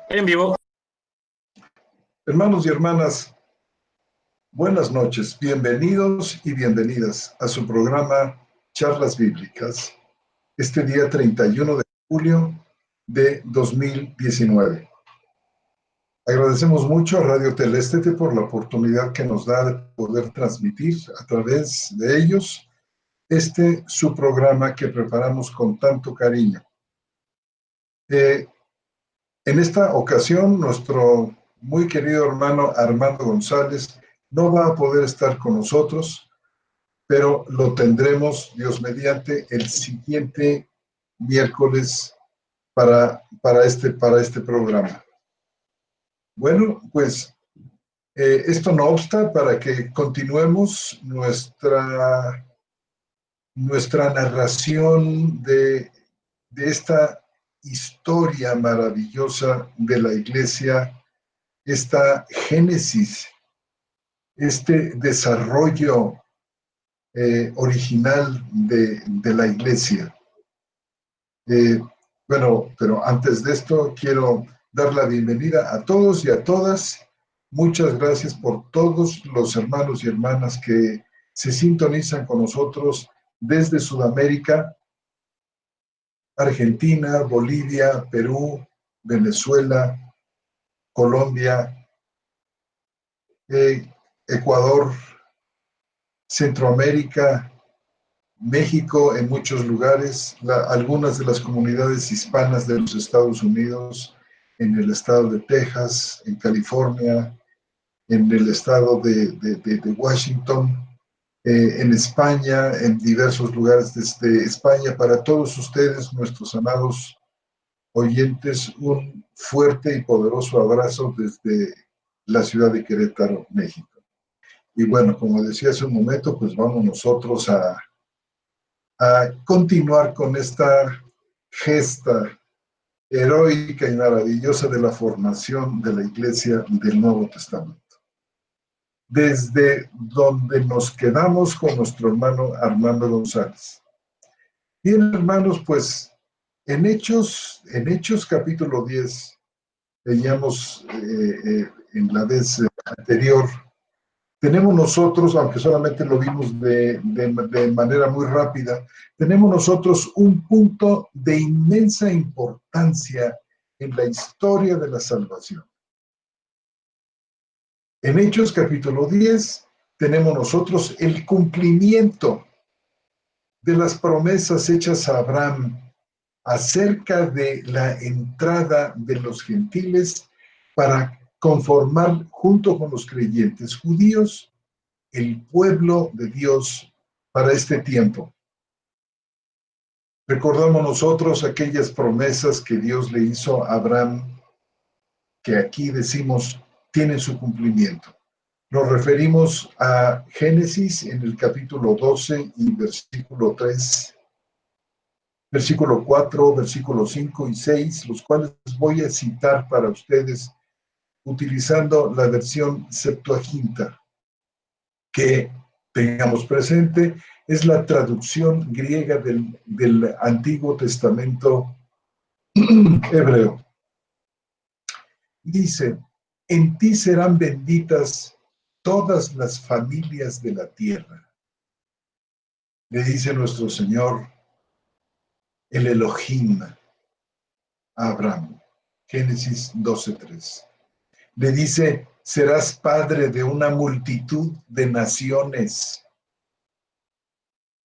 En vivo. Hermanos y hermanas, buenas noches, bienvenidos y bienvenidas a su programa Charlas Bíblicas, este día 31 de julio de 2019. Agradecemos mucho a Radio Telestete por la oportunidad que nos da de poder transmitir a través de ellos su programa que preparamos con tanto cariño. En esta ocasión, nuestro muy querido hermano Armando González no va a poder estar con nosotros, pero lo tendremos, Dios mediante, el siguiente miércoles para este programa. Bueno, pues esto no obsta para que continuemos nuestra narración de esta historia maravillosa de la Iglesia, esta génesis, este desarrollo original de la Iglesia. Bueno, pero antes de esto quiero dar la bienvenida a todos y a todas. Muchas gracias por todos los hermanos y hermanas que se sintonizan con nosotros desde Sudamérica, Argentina, Bolivia, Perú, Venezuela, Colombia, Ecuador, Centroamérica, México, en muchos lugares, algunas de las comunidades hispanas de los Estados Unidos, en el estado de Texas, en California, en el estado de Washington, en España, en diversos lugares desde España. Para todos ustedes, nuestros amados oyentes, un fuerte y poderoso abrazo desde la ciudad de Querétaro, México. Y bueno, como decía hace un momento, pues vamos nosotros a continuar con esta gesta heroica y maravillosa de la formación de la Iglesia del Nuevo Testamento. Desde donde nos quedamos con nuestro hermano Armando González. Bien, hermanos, pues en Hechos capítulo 10, veíamos en la vez anterior, tenemos nosotros, aunque solamente lo vimos de manera muy rápida, tenemos nosotros un punto de inmensa importancia en la historia de la salvación. En Hechos capítulo 10 tenemos nosotros el cumplimiento de las promesas hechas a Abraham acerca de la entrada de los gentiles para conformar junto con los creyentes judíos el pueblo de Dios para este tiempo. Recordamos nosotros aquellas promesas que Dios le hizo a Abraham, que aquí decimos tienen su cumplimiento. Nos referimos a Génesis en el capítulo 12 y versículo 3, versículo 4, versículo 5 y 6, los cuales voy a citar para ustedes utilizando la versión Septuaginta, que tengamos presente, es la traducción griega del Antiguo Testamento hebreo. Dice: en ti serán benditas todas las familias de la tierra. Le dice nuestro Señor, el Elohim, a Abraham. Génesis 12:3. Le dice: serás padre de una multitud de naciones.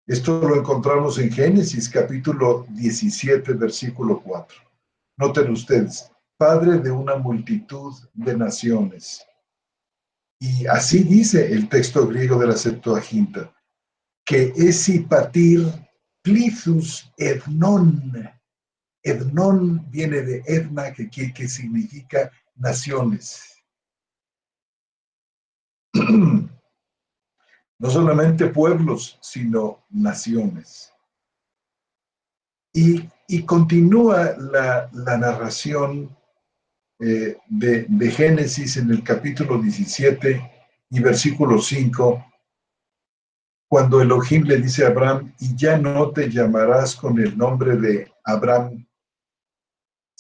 Esto lo encontramos en Génesis capítulo 17, versículo 4. Noten ustedes, padre de una multitud de naciones. Y así dice el texto griego de la Septuaginta, que esipatir plithus ednon. Ednon viene de etna, que significa naciones. No solamente pueblos, sino naciones. Y continúa la narración de Génesis en el capítulo 17 y versículo 5, cuando Elohim le dice a Abraham: y ya no te llamarás con el nombre de Abraham,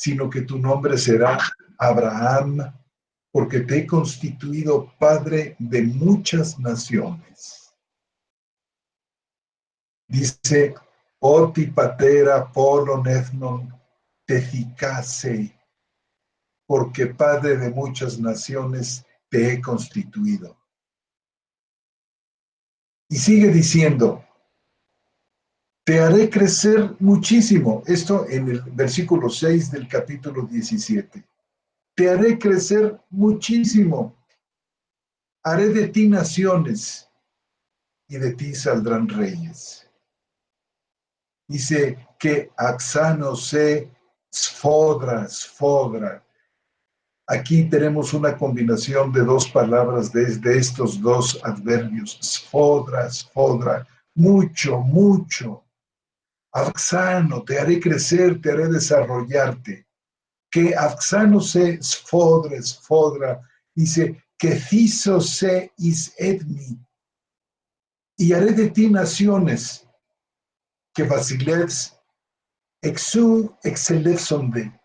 sino que tu nombre será Abraham, porque te he constituido padre de muchas naciones. Dice, Oti patera polon ethnon tethicase, porque padre de muchas naciones te he constituido. Y sigue diciendo, te haré crecer muchísimo. Esto en el versículo 6 del capítulo 17. Te haré crecer muchísimo. Haré de ti naciones y de ti saldrán reyes. Dice que axano se sfodra. Aquí tenemos una combinación de dos palabras de estos dos adverbios. Sfodra. Mucho. Axano, te haré crecer, te haré desarrollarte. Que axano se sfodra. Dice que ciso se is etni. Y haré de ti naciones que vasilevs exu excelefsonde,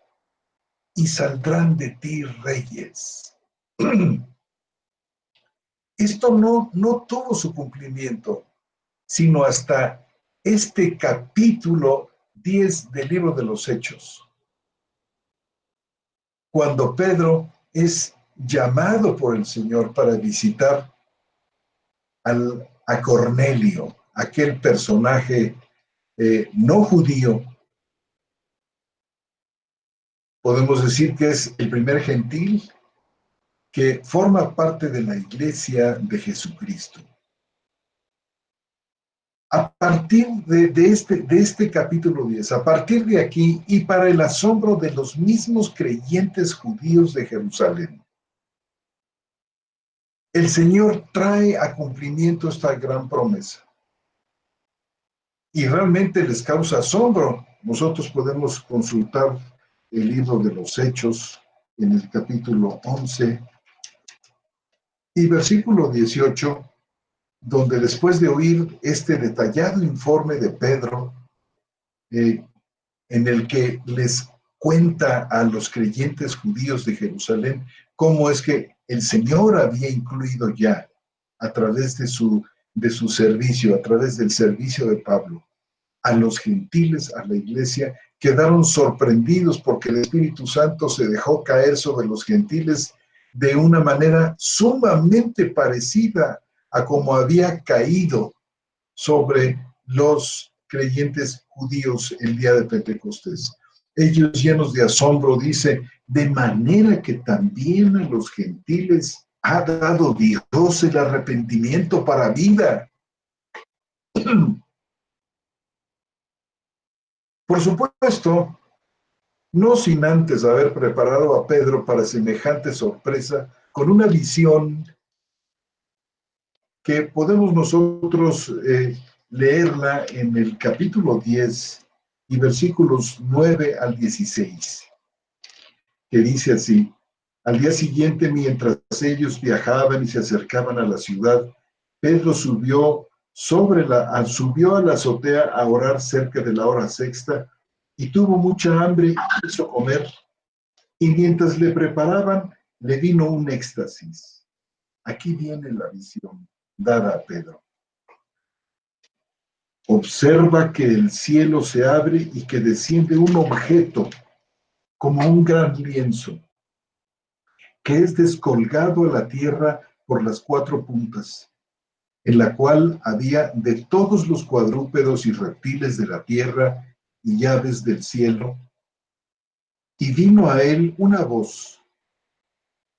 y saldrán de ti reyes. Esto no tuvo su cumplimiento, sino hasta este capítulo 10 del libro de los Hechos, cuando Pedro es llamado por el Señor para visitar a Cornelio, aquel personaje no judío. Podemos decir que es el primer gentil que forma parte de la iglesia de Jesucristo. A partir de este capítulo 10, a partir de aquí, y para el asombro de los mismos creyentes judíos de Jerusalén, el Señor trae a cumplimiento esta gran promesa. Y realmente les causa asombro. Nosotros podemos consultar el libro de los Hechos en el capítulo 11 y versículo 18, donde después de oír este detallado informe de Pedro, en el que les cuenta a los creyentes judíos de Jerusalén cómo es que el Señor había incluido ya, a través de su servicio, a través del servicio de Pablo, a los gentiles, a la iglesia, quedaron sorprendidos porque el Espíritu Santo se dejó caer sobre los gentiles de una manera sumamente parecida a como había caído sobre los creyentes judíos el día de Pentecostés. Ellos, llenos de asombro, dice, de manera que también a los gentiles ha dado Dios el arrepentimiento para vida. Por supuesto, no sin antes haber preparado a Pedro para semejante sorpresa, con una visión que podemos nosotros leerla en el capítulo 10 y versículos 9 al 16, que dice así: al día siguiente, mientras ellos viajaban y se acercaban a la ciudad, Pedro subió a la azotea a orar cerca de la hora sexta, y tuvo mucha hambre y quiso comer. Y mientras le preparaban, le vino un éxtasis. Aquí viene la visión dada a Pedro. Observa que el cielo se abre y que desciende un objeto como un gran lienzo, que es descolgado a la tierra por las cuatro puntas, en la cual había de todos los cuadrúpedos y reptiles de la tierra y aves del cielo. Y vino a él una voz: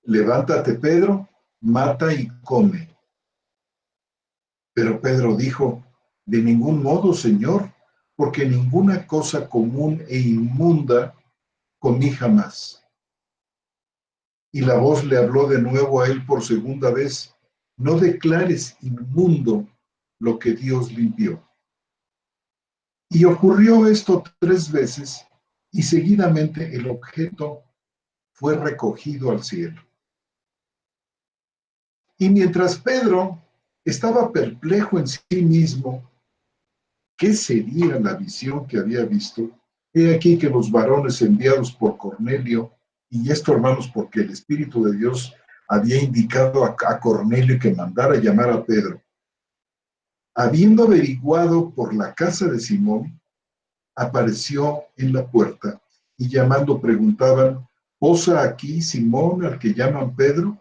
levántate, Pedro, mata y come. Pero Pedro dijo: de ningún modo, Señor, porque ninguna cosa común e inmunda comí jamás. Y la voz le habló de nuevo a él por segunda vez: no declares inmundo lo que Dios limpió. Y ocurrió esto 3 veces, y seguidamente el objeto fue recogido al cielo. Y mientras Pedro estaba perplejo en sí mismo, ¿qué sería la visión que había visto? He aquí que los varones enviados por Cornelio, y esto, hermanos, porque el Espíritu de Dios había indicado a Cornelio que mandara llamar a Pedro. Habiendo averiguado por la casa de Simón, apareció en la puerta y llamando preguntaban, ¿posa aquí Simón al que llaman Pedro?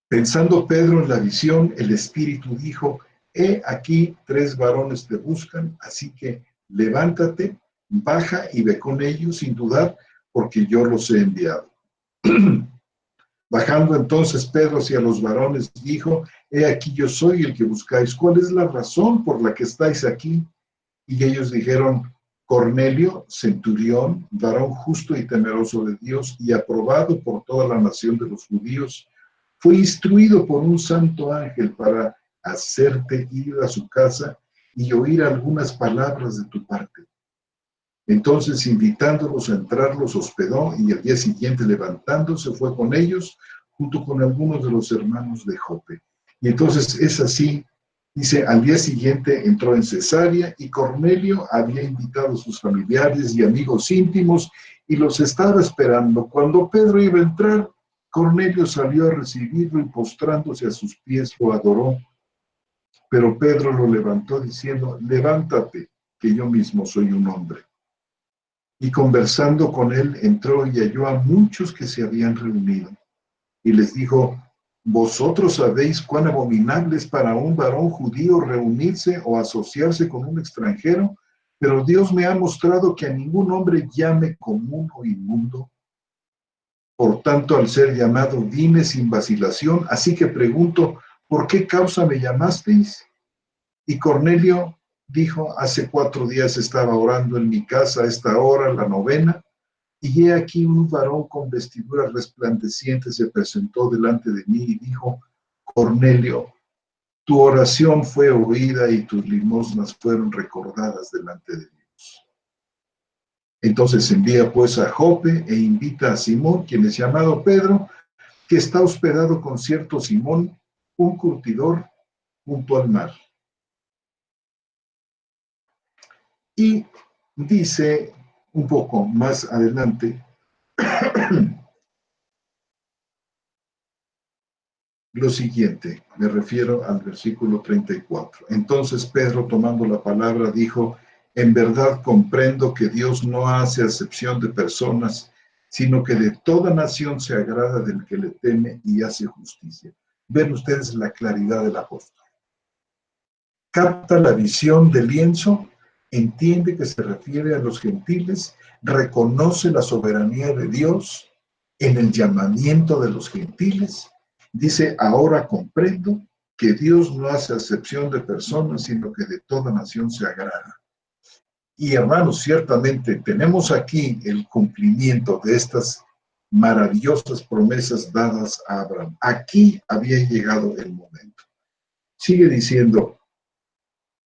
Pensando Pedro en la visión, el Espíritu dijo, he aquí 3 varones te buscan, así que levántate, baja y ve con ellos sin dudar, porque yo los he enviado. Bajando entonces Pedro hacia los varones, dijo, he aquí yo soy el que buscáis. ¿Cuál es la razón por la que estáis aquí? Y ellos dijeron, Cornelio, centurión, varón justo y temeroso de Dios y aprobado por toda la nación de los judíos, fue instruido por un santo ángel para hacerte ir a su casa y oír algunas palabras de tu parte. Entonces, invitándolos a entrar, los hospedó y al día siguiente, levantándose, fue con ellos, junto con algunos de los hermanos de Jope. Y entonces es así, dice, al día siguiente entró en Cesarea y Cornelio había invitado a sus familiares y amigos íntimos y los estaba esperando. Cuando Pedro iba a entrar, Cornelio salió a recibirlo y postrándose a sus pies lo adoró. Pero Pedro lo levantó diciendo, levántate, que yo mismo soy un hombre. Y conversando con él, entró y halló a muchos que se habían reunido. Y les dijo, vosotros sabéis cuán abominable es para un varón judío reunirse o asociarse con un extranjero, pero Dios me ha mostrado que a ningún hombre llame común o inmundo. Por tanto, al ser llamado, vine sin vacilación, así que pregunto, ¿por qué causa me llamasteis? Y Cornelio dijo, hace 4 días estaba orando en mi casa a esta hora, la 9, y he aquí un varón con vestiduras resplandecientes se presentó delante de mí y dijo, Cornelio, tu oración fue oída y tus limosnas fueron recordadas delante de Dios. Entonces envía pues a Jope e invita a Simón, quien es llamado Pedro, que está hospedado con cierto Simón, un curtidor, junto al mar. Y dice un poco más adelante, lo siguiente, me refiero al versículo 34. Entonces Pedro, tomando la palabra, dijo, en verdad comprendo que Dios no hace acepción de personas, sino que de toda nación se agrada del que le teme y hace justicia. Ven ustedes la claridad del apóstol. Capta la visión del lienzo, entiende que se refiere a los gentiles, reconoce la soberanía de Dios en el llamamiento de los gentiles. Dice, ahora comprendo que Dios no hace acepción de personas, sino que de toda nación se agrada. Y hermanos, ciertamente tenemos aquí el cumplimiento de estas maravillosas promesas dadas a Abraham. Aquí había llegado el momento. Sigue diciendo,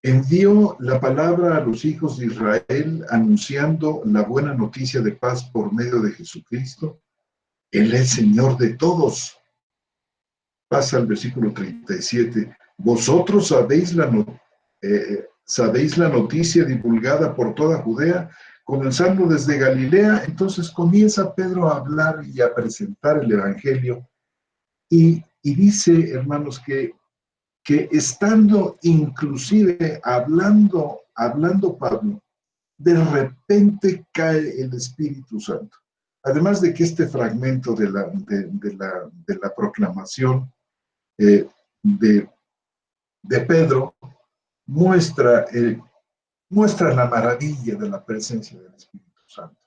envió la palabra a los hijos de Israel anunciando la buena noticia de paz por medio de Jesucristo. Él es Señor de todos. Pasa al versículo 37. Vosotros sabéis la noticia divulgada por toda Judea, comenzando desde Galilea. Entonces comienza Pedro a hablar y a presentar el Evangelio. Y dice, hermanos, que estando inclusive hablando Pablo, de repente cae el Espíritu Santo. Además de que este fragmento de la proclamación de Pedro muestra la maravilla de la presencia del Espíritu Santo.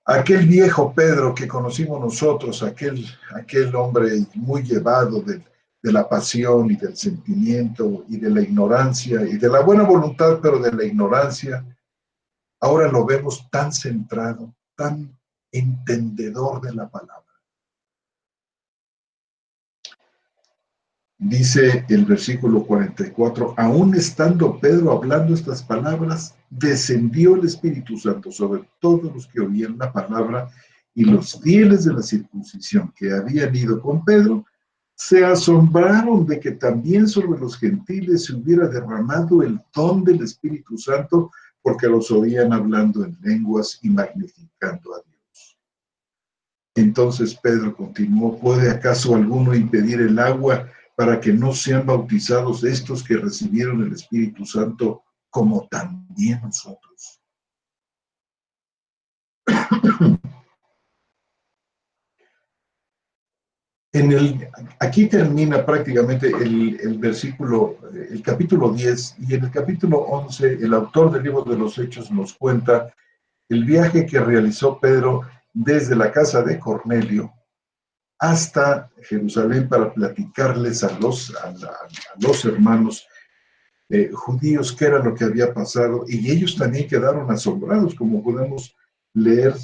Aquel viejo Pedro que conocimos nosotros, aquel hombre muy llevado de la pasión y del sentimiento y de la ignorancia y de la buena voluntad, pero de la ignorancia, ahora lo vemos tan centrado, tan entendedor de la palabra. Dice el versículo 44, aún estando Pedro hablando estas palabras, descendió el Espíritu Santo sobre todos los que oían la palabra, y los fieles de la circuncisión que habían ido con Pedro se asombraron de que también sobre los gentiles se hubiera derramado el don del Espíritu Santo, porque los oían hablando en lenguas y magnificando a Dios. Entonces Pedro continuó: ¿puede acaso alguno impedir el agua para que no sean bautizados estos que recibieron el Espíritu Santo como también nosotros? Aquí termina prácticamente el versículo, el capítulo 10, y en el capítulo 11 el autor del libro de los Hechos nos cuenta el viaje que realizó Pedro desde la casa de Cornelio hasta Jerusalén para platicarles a los hermanos judíos qué era lo que había pasado, y ellos también quedaron asombrados, como podemos leer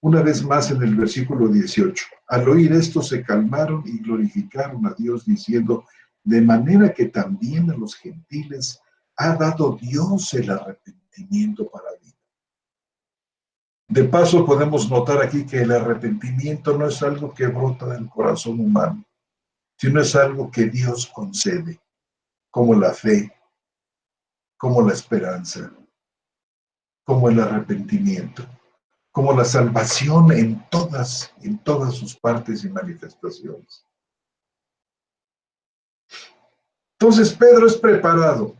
una vez más en el versículo 18. Al oír esto se calmaron y glorificaron a Dios diciendo: de manera que también a los gentiles ha dado Dios el arrepentimiento para vida. De paso, podemos notar aquí que el arrepentimiento no es algo que brota del corazón humano, sino es algo que Dios concede, como la fe, como la esperanza, como el arrepentimiento, como la salvación en todas sus partes y manifestaciones. Entonces Pedro es preparado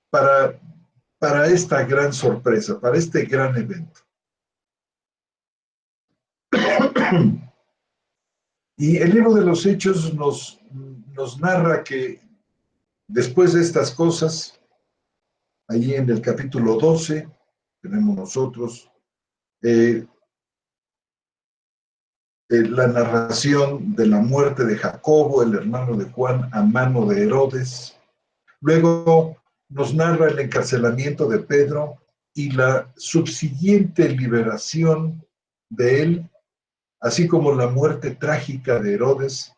para esta gran sorpresa, para este gran evento. Y el libro de los Hechos nos narra que después de estas cosas, allí en el capítulo 12, tenemos nosotros la narración de la muerte de Jacobo, el hermano de Juan, a mano de Herodes. Luego nos narra el encarcelamiento de Pedro y la subsiguiente liberación de él, así como la muerte trágica de Herodes,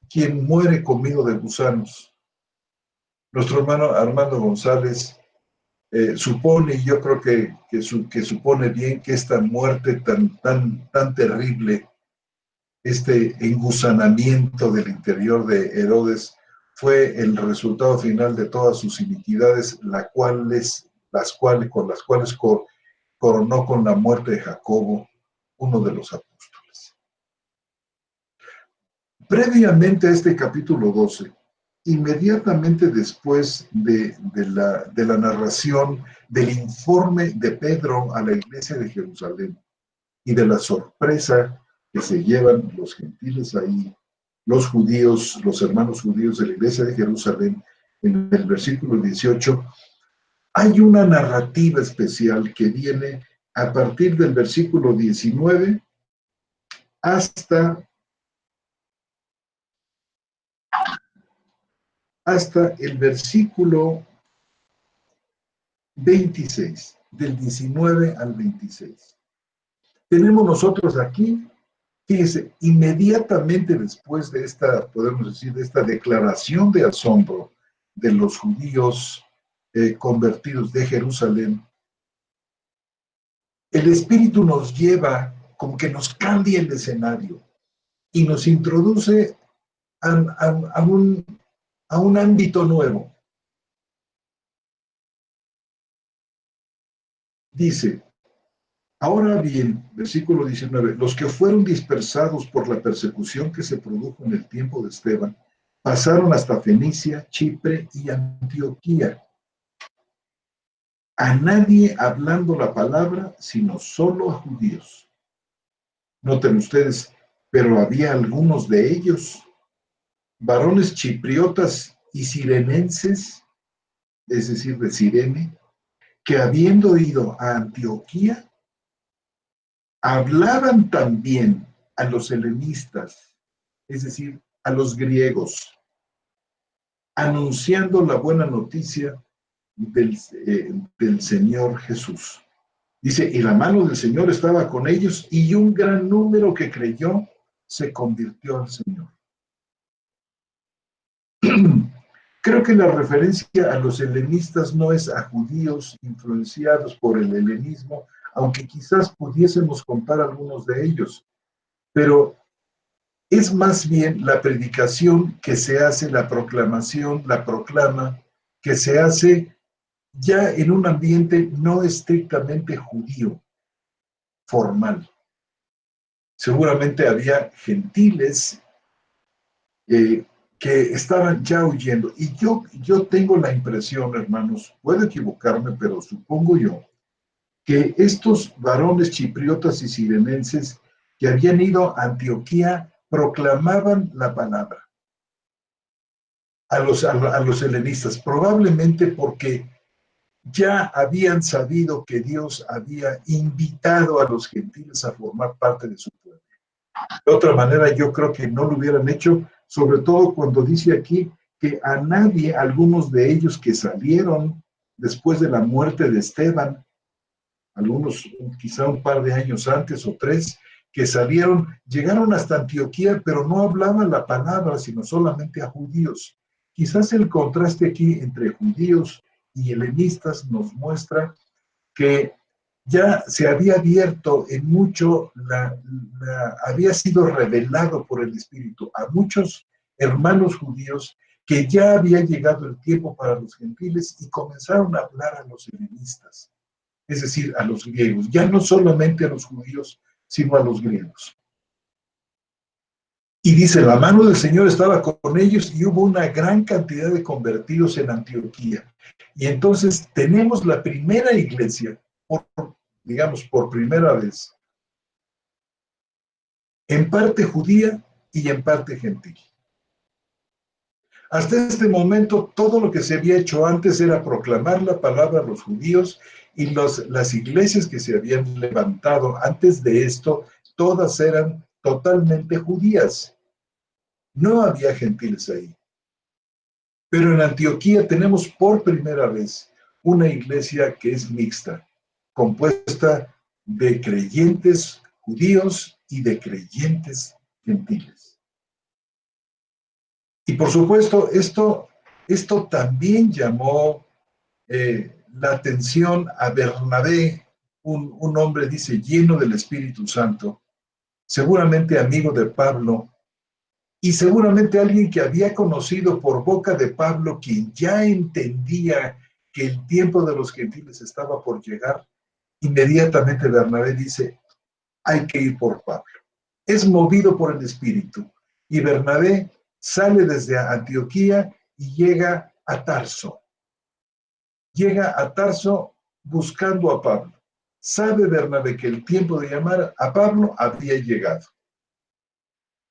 quien muere comido de gusanos. Nuestro hermano Armando González supone, y yo creo que supone bien, que esta muerte tan terrible, este engusanamiento del interior de Herodes, fue el resultado final de todas sus iniquidades, con las cuales coronó con la muerte de Jacobo, uno de los apóstoles. Previamente a este capítulo 12, inmediatamente después de la narración del informe de Pedro a la iglesia de Jerusalén y de la sorpresa que se llevan los gentiles ahí, los judíos, los hermanos judíos de la iglesia de Jerusalén, en el versículo 18, hay una narrativa especial que viene a partir del versículo 19 hasta el versículo 26, del 19 al 26. Tenemos nosotros aquí, fíjense, inmediatamente después de esta, podemos decir, de esta declaración de asombro de los judíos convertidos de Jerusalén, el Espíritu nos lleva, como que nos cambia el escenario y nos introduce a un ámbito nuevo. Dice: ahora bien, versículo 19, los que fueron dispersados por la persecución que se produjo en el tiempo de Esteban, pasaron hasta Fenicia, Chipre y Antioquía, a nadie hablando la palabra, sino solo a judíos. Noten ustedes, pero había algunos de ellos, varones chipriotas y sirenenses, es decir, de Cirene, que habiendo ido a Antioquía, hablaban también a los helenistas, es decir, a los griegos, anunciando la buena noticia del Señor Jesús. Dice: y la mano del Señor estaba con ellos, y un gran número que creyó se convirtió al Señor. Creo que la referencia a los helenistas no es a judíos influenciados por el helenismo, aunque quizás pudiésemos contar algunos de ellos, pero es más bien la predicación que se hace, la proclamación, la proclama, que se hace ya en un ambiente no estrictamente judío, formal. Seguramente había gentiles que estaban ya huyendo. Y yo tengo la impresión, hermanos, puedo equivocarme, pero supongo yo, que estos varones chipriotas y sirenenses que habían ido a Antioquía proclamaban la palabra a los helenistas, probablemente porque ya habían sabido que Dios había invitado a los gentiles a formar parte de su pueblo. De otra manera, yo creo que no lo hubieran hecho, sobre todo cuando dice aquí que a nadie, algunos de ellos que salieron después de la muerte de Esteban, algunos quizá un par de años antes o 3, que salieron, llegaron hasta Antioquía, pero no hablaban la palabra, sino solamente a judíos. Quizás el contraste aquí entre judíos y helenistas nos muestra que ya se había abierto en mucho, había sido revelado por el Espíritu a muchos hermanos judíos que ya había llegado el tiempo para los gentiles y comenzaron a hablar a los helenistas, es decir, a los griegos, ya no solamente a los judíos, sino a los griegos. Y dice, la mano del Señor estaba con ellos y hubo una gran cantidad de convertidos en Antioquía. Y entonces tenemos la primera iglesia, digamos, por primera vez, en parte judía y en parte gentil. Hasta este momento, todo lo que se había hecho antes era proclamar la palabra a los judíos y las iglesias que se habían levantado antes de esto, todas eran totalmente judías. No había gentiles ahí. Pero en Antioquía tenemos por primera vez una iglesia que es mixta, compuesta de creyentes judíos y de creyentes gentiles. Y por supuesto, esto también llamó la atención a Bernabé, un hombre, dice, lleno del Espíritu Santo, seguramente amigo de Pablo, y seguramente alguien que había conocido por boca de Pablo, quien ya entendía que el tiempo de los gentiles estaba por llegar. Inmediatamente Bernabé dice, hay que ir por Pablo. Es movido por el Espíritu. Y Bernabé sale desde Antioquía y llega a Tarso. Llega a Tarso buscando a Pablo. Sabe Bernabé que el tiempo de llamar a Pablo había llegado.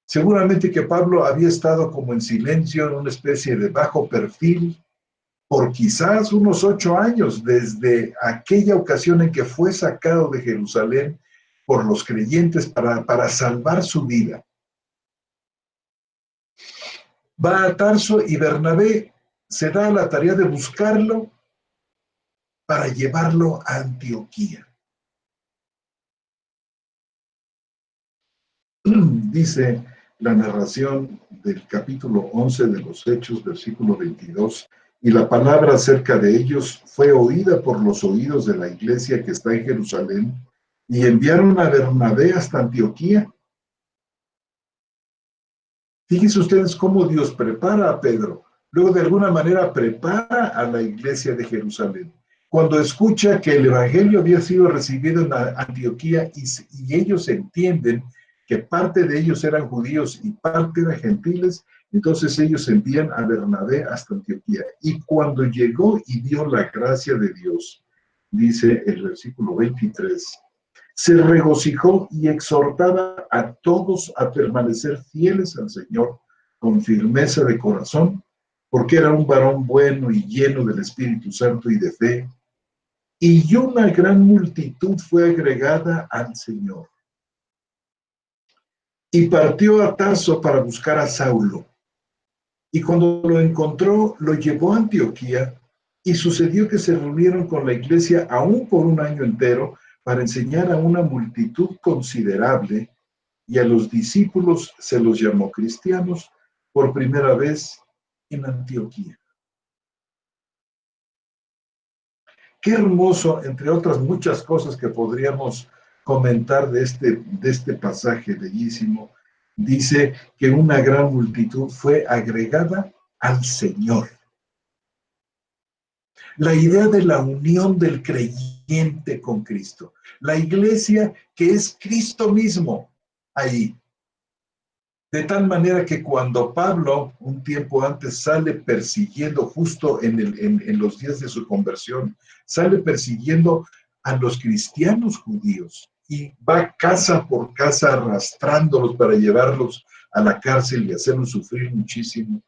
Seguramente que Pablo había estado como en silencio, en una especie de bajo perfil, por quizás unos 8 años, desde aquella ocasión en que fue sacado de Jerusalén por los creyentes para salvar su vida. Va a Tarso y Bernabé se da la tarea de buscarlo para llevarlo a Antioquía. Dice la narración del capítulo 11 de los Hechos, versículo 22, y la palabra acerca de ellos fue oída por los oídos de la iglesia que está en Jerusalén, y enviaron a Bernabé hasta Antioquía. Fíjense ustedes cómo Dios prepara a Pedro, luego de alguna manera prepara a la iglesia de Jerusalén. Cuando escucha que el evangelio había sido recibido en Antioquía y ellos entienden que parte de ellos eran judíos y parte eran gentiles, entonces ellos envían a Bernabé hasta Antioquía. Y cuando llegó y vio la gracia de Dios, dice el versículo 23, se regocijó y exhortaba a todos a permanecer fieles al Señor con firmeza de corazón, porque era un varón bueno y lleno del Espíritu Santo y de fe, y una gran multitud fue agregada al Señor. Y partió a Tarso para buscar a Saulo. Y cuando lo encontró, lo llevó a Antioquía, y sucedió que se reunieron con la iglesia aún por un año entero para enseñar a una multitud considerable, y a los discípulos se los llamó cristianos por primera vez en Antioquía. Qué hermoso, entre otras muchas cosas que podríamos comentar de este pasaje bellísimo. Dice que una gran multitud fue agregada al Señor. La idea de la unión del creyente con Cristo. La iglesia que es Cristo mismo ahí. De tal manera que cuando Pablo, un tiempo antes, sale persiguiendo, justo en los días de su conversión, sale persiguiendo a los cristianos judíos y va casa por casa arrastrándolos para llevarlos a la cárcel y hacerlos sufrir muchísimo.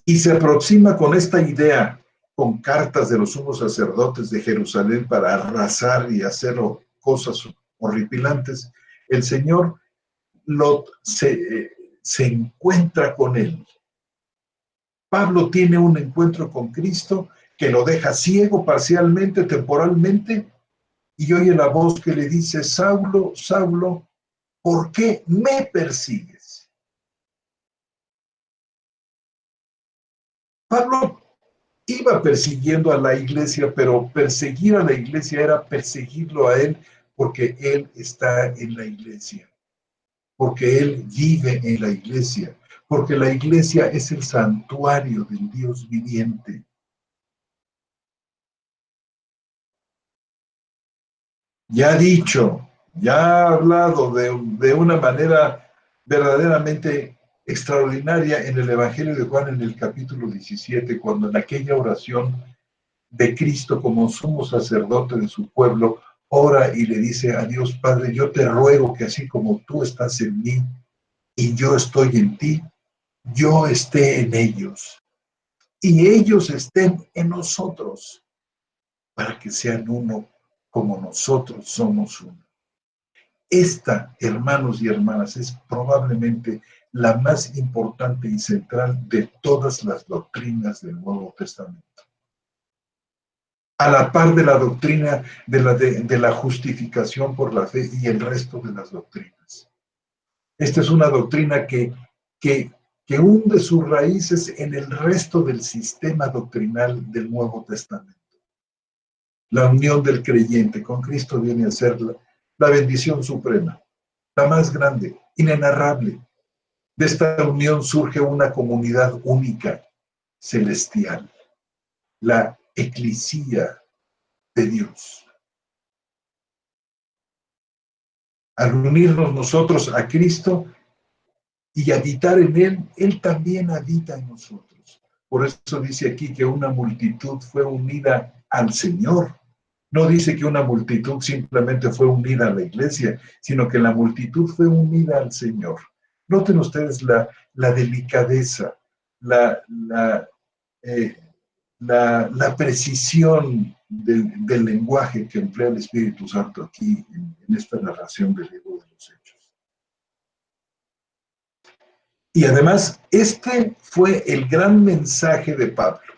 Y se aproxima con esta idea, con cartas de los sumos sacerdotes de Jerusalén para arrasar y hacer cosas horripilantes. El Señor se encuentra con él. Pablo tiene un encuentro con Cristo que lo deja ciego parcialmente, temporalmente, y oye la voz que le dice: Saulo, Saulo, ¿por qué me persigues? Pablo iba persiguiendo a la iglesia, pero perseguir a la iglesia era perseguirlo a él porque él está en la iglesia, porque él vive en la iglesia, porque la iglesia es el santuario del Dios viviente. Ya ha dicho, ya ha hablado de una manera verdaderamente extraordinaria en el Evangelio de Juan, en el capítulo 17, cuando en aquella oración de Cristo como sumo sacerdote de su pueblo, ora y le dice a Dios Padre: yo te ruego que así como tú estás en mí y yo estoy en ti, yo esté en ellos y ellos estén en nosotros, para que sean uno como nosotros somos uno. Esta, hermanos y hermanas, es probablemente la más importante y central de todas las doctrinas del Nuevo Testamento. A la par de la doctrina de la justificación por la fe y el resto de las doctrinas. Esta es una doctrina que hunde sus raíces en el resto del sistema doctrinal del Nuevo Testamento. La unión del creyente con Cristo viene a ser la bendición suprema, la más grande, inenarrable. De esta unión surge una comunidad única, celestial, la eclesía de Dios. Al unirnos nosotros a Cristo y habitar en Él, Él también habita en nosotros. Por eso dice aquí que una multitud fue unida al Señor. No dice que una multitud simplemente fue unida a la iglesia, sino que la multitud fue unida al Señor. Noten ustedes la delicadeza, la precisión del lenguaje que emplea el Espíritu Santo aquí en esta narración del libro de los Hechos. Y además, este fue el gran mensaje de Pablo.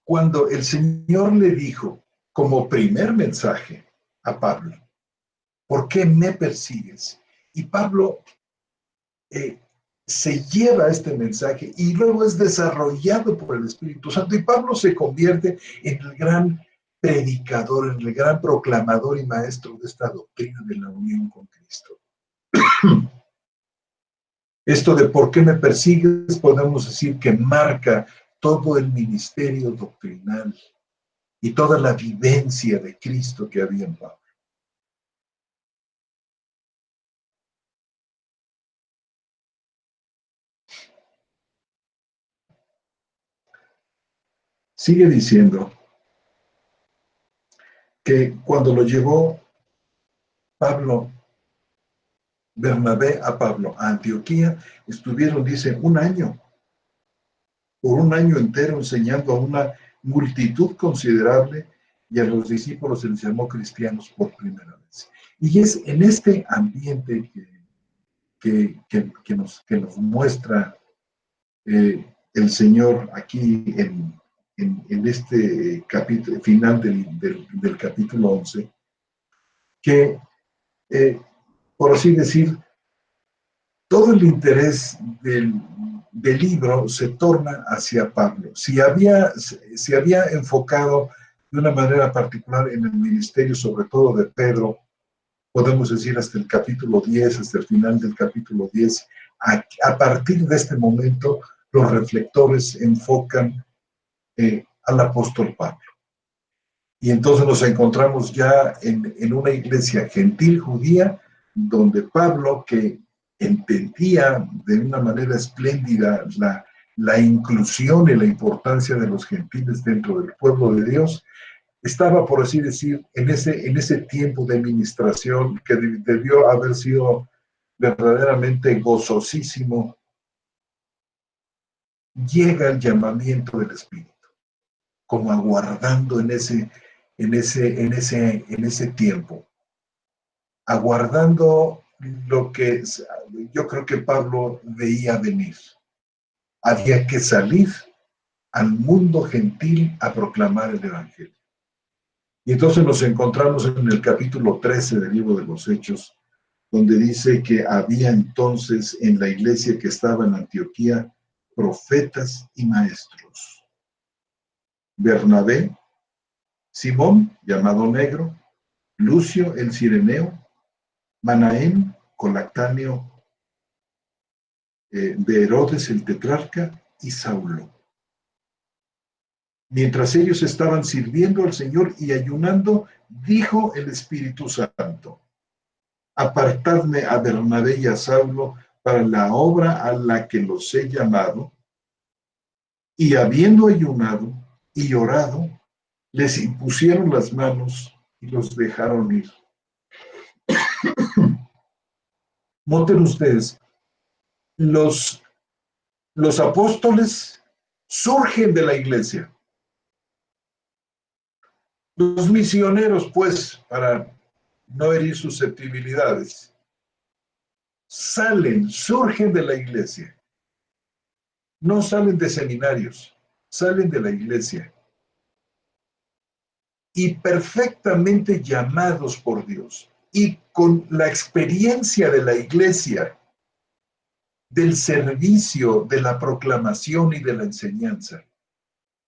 Cuando el Señor le dijo, como primer mensaje a Pablo: ¿por qué me persigues? Y Pablo se lleva este mensaje y luego es desarrollado por el Espíritu Santo, y Pablo se convierte en el gran predicador, en el gran proclamador y maestro de esta doctrina de la unión con Cristo. Esto de ¿por qué me persigues? Podemos decir que marca todo el ministerio doctrinal y toda la vivencia de Cristo que había en Pablo. Sigue diciendo que cuando lo llevó Bernabé a Pablo a Antioquía, estuvieron, dice, un año, por un año entero, enseñando a una multitud considerable, y a los discípulos se les llamó cristianos por primera vez. Y es en este ambiente que nos muestra el Señor aquí en este capítulo, final del capítulo 11, que, por así decir, todo el interés del libro se torna hacia Pablo. Se había enfocado de una manera particular en el ministerio, sobre todo de Pedro, podemos decir hasta el capítulo 10, hasta el final del capítulo 10. A partir de este momento, los reflectores enfocan al apóstol Pablo. Y entonces nos encontramos ya en una iglesia gentil judía, donde Pablo, que entendía de una manera espléndida la inclusión y la importancia de los gentiles dentro del pueblo de Dios, estaba, por así decir, en ese tiempo de ministración que debió haber sido verdaderamente gozosísimo. Llega el llamamiento del Espíritu, como aguardando en ese tiempo, aguardando lo que yo creo que Pablo veía venir. Había que salir al mundo gentil a proclamar el Evangelio. Y entonces nos encontramos en el capítulo 13 del libro de los Hechos, donde dice que había entonces en la iglesia que estaba en Antioquía profetas y maestros. Bernabé, Simón, llamado Negro, Lucio el Cireneo, Manaén, colactáneo de Herodes el tetrarca, y Saulo. Mientras ellos estaban sirviendo al Señor y ayunando, dijo el Espíritu Santo: apartadme a Bernabé y a Saulo para la obra a la que los he llamado. Y habiendo ayunado y orado, les impusieron las manos y los dejaron ir. Noten ustedes, los apóstoles surgen de la iglesia. Los misioneros, pues, para no herir susceptibilidades, surgen de la iglesia. No salen de seminarios, salen de la iglesia. Y perfectamente llamados por Dios. Y con la experiencia de la iglesia, del servicio, de la proclamación y de la enseñanza.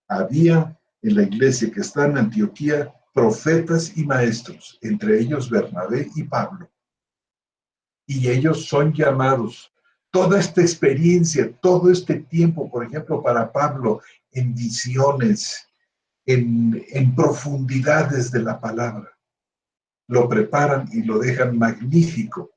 Había en la iglesia que está en Antioquía profetas y maestros, entre ellos Bernabé y Pablo. Y ellos son llamados. Toda esta experiencia, todo este tiempo, por ejemplo, para Pablo, en visiones, en profundidades de la palabra, lo preparan y lo dejan magnífico.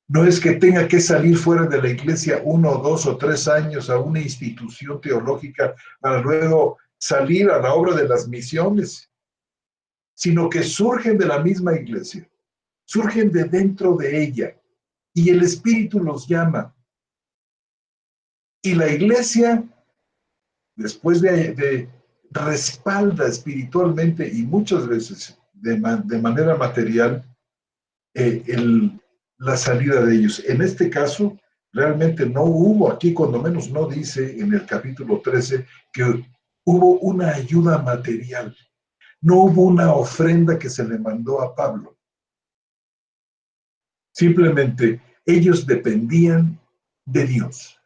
No es que tenga que salir fuera de la iglesia 1, 2 o 3 años a una institución teológica para luego salir a la obra de las misiones, sino que surgen de la misma iglesia, surgen de dentro de ella, y el Espíritu los llama. Y la iglesia, después de respalda espiritualmente y muchas veces de manera material la salida de ellos. En este caso, realmente no hubo, aquí cuando menos no dice en el capítulo 13, que hubo una ayuda material. No hubo una ofrenda que se le mandó a Pablo. Simplemente ellos dependían de Dios,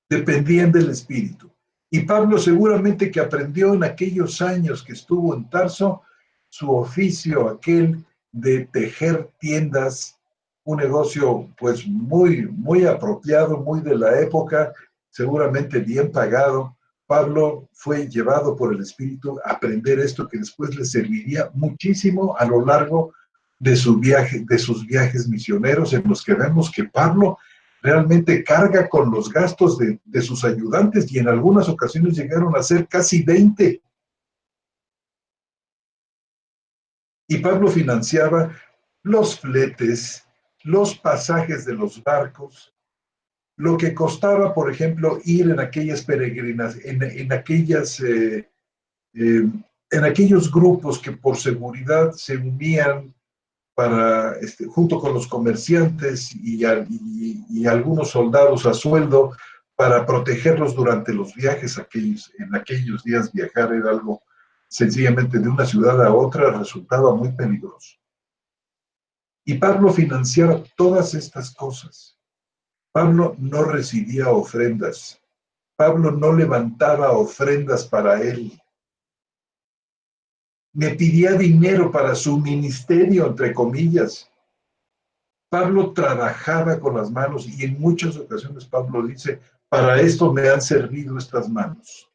dependían del Espíritu. Y Pablo seguramente que aprendió en aquellos años que estuvo en Tarso su oficio, aquel de tejer tiendas, un negocio pues muy, muy apropiado, muy de la época, seguramente bien pagado. Pablo fue llevado por el Espíritu a aprender esto que después le serviría muchísimo a lo largo de sus viajes misioneros, en los que vemos que Pablo realmente carga con los gastos de sus ayudantes, y en algunas ocasiones llegaron a ser casi 20. Y Pablo financiaba los fletes, los pasajes de los barcos, lo que costaba, por ejemplo, ir en aquellas peregrinas, en aquellos grupos que por seguridad se unían para, junto con los comerciantes y algunos soldados a sueldo, para protegerlos durante los viajes. En aquellos días viajar era algo sencillamente de una ciudad a otra, resultaba muy peligroso. Y Pablo financiaba todas estas cosas. Pablo no recibía ofrendas. Pablo no levantaba ofrendas para él. Me pedía dinero para su ministerio, entre comillas. Pablo trabajaba con las manos, y en muchas ocasiones Pablo dice: para esto me han servido estas manos.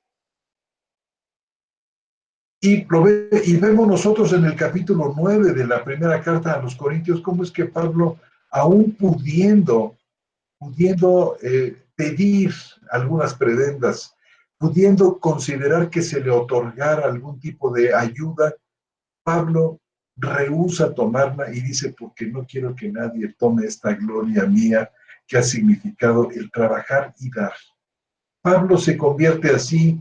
Y vemos nosotros en el capítulo 9 de la primera carta a los Corintios cómo es que Pablo, aún pudiendo pedir algunas prebendas, pudiendo considerar que se le otorgara algún tipo de ayuda, Pablo rehúsa tomarla y dice, porque no quiero que nadie tome esta gloria mía que ha significado el trabajar y dar. Pablo se convierte así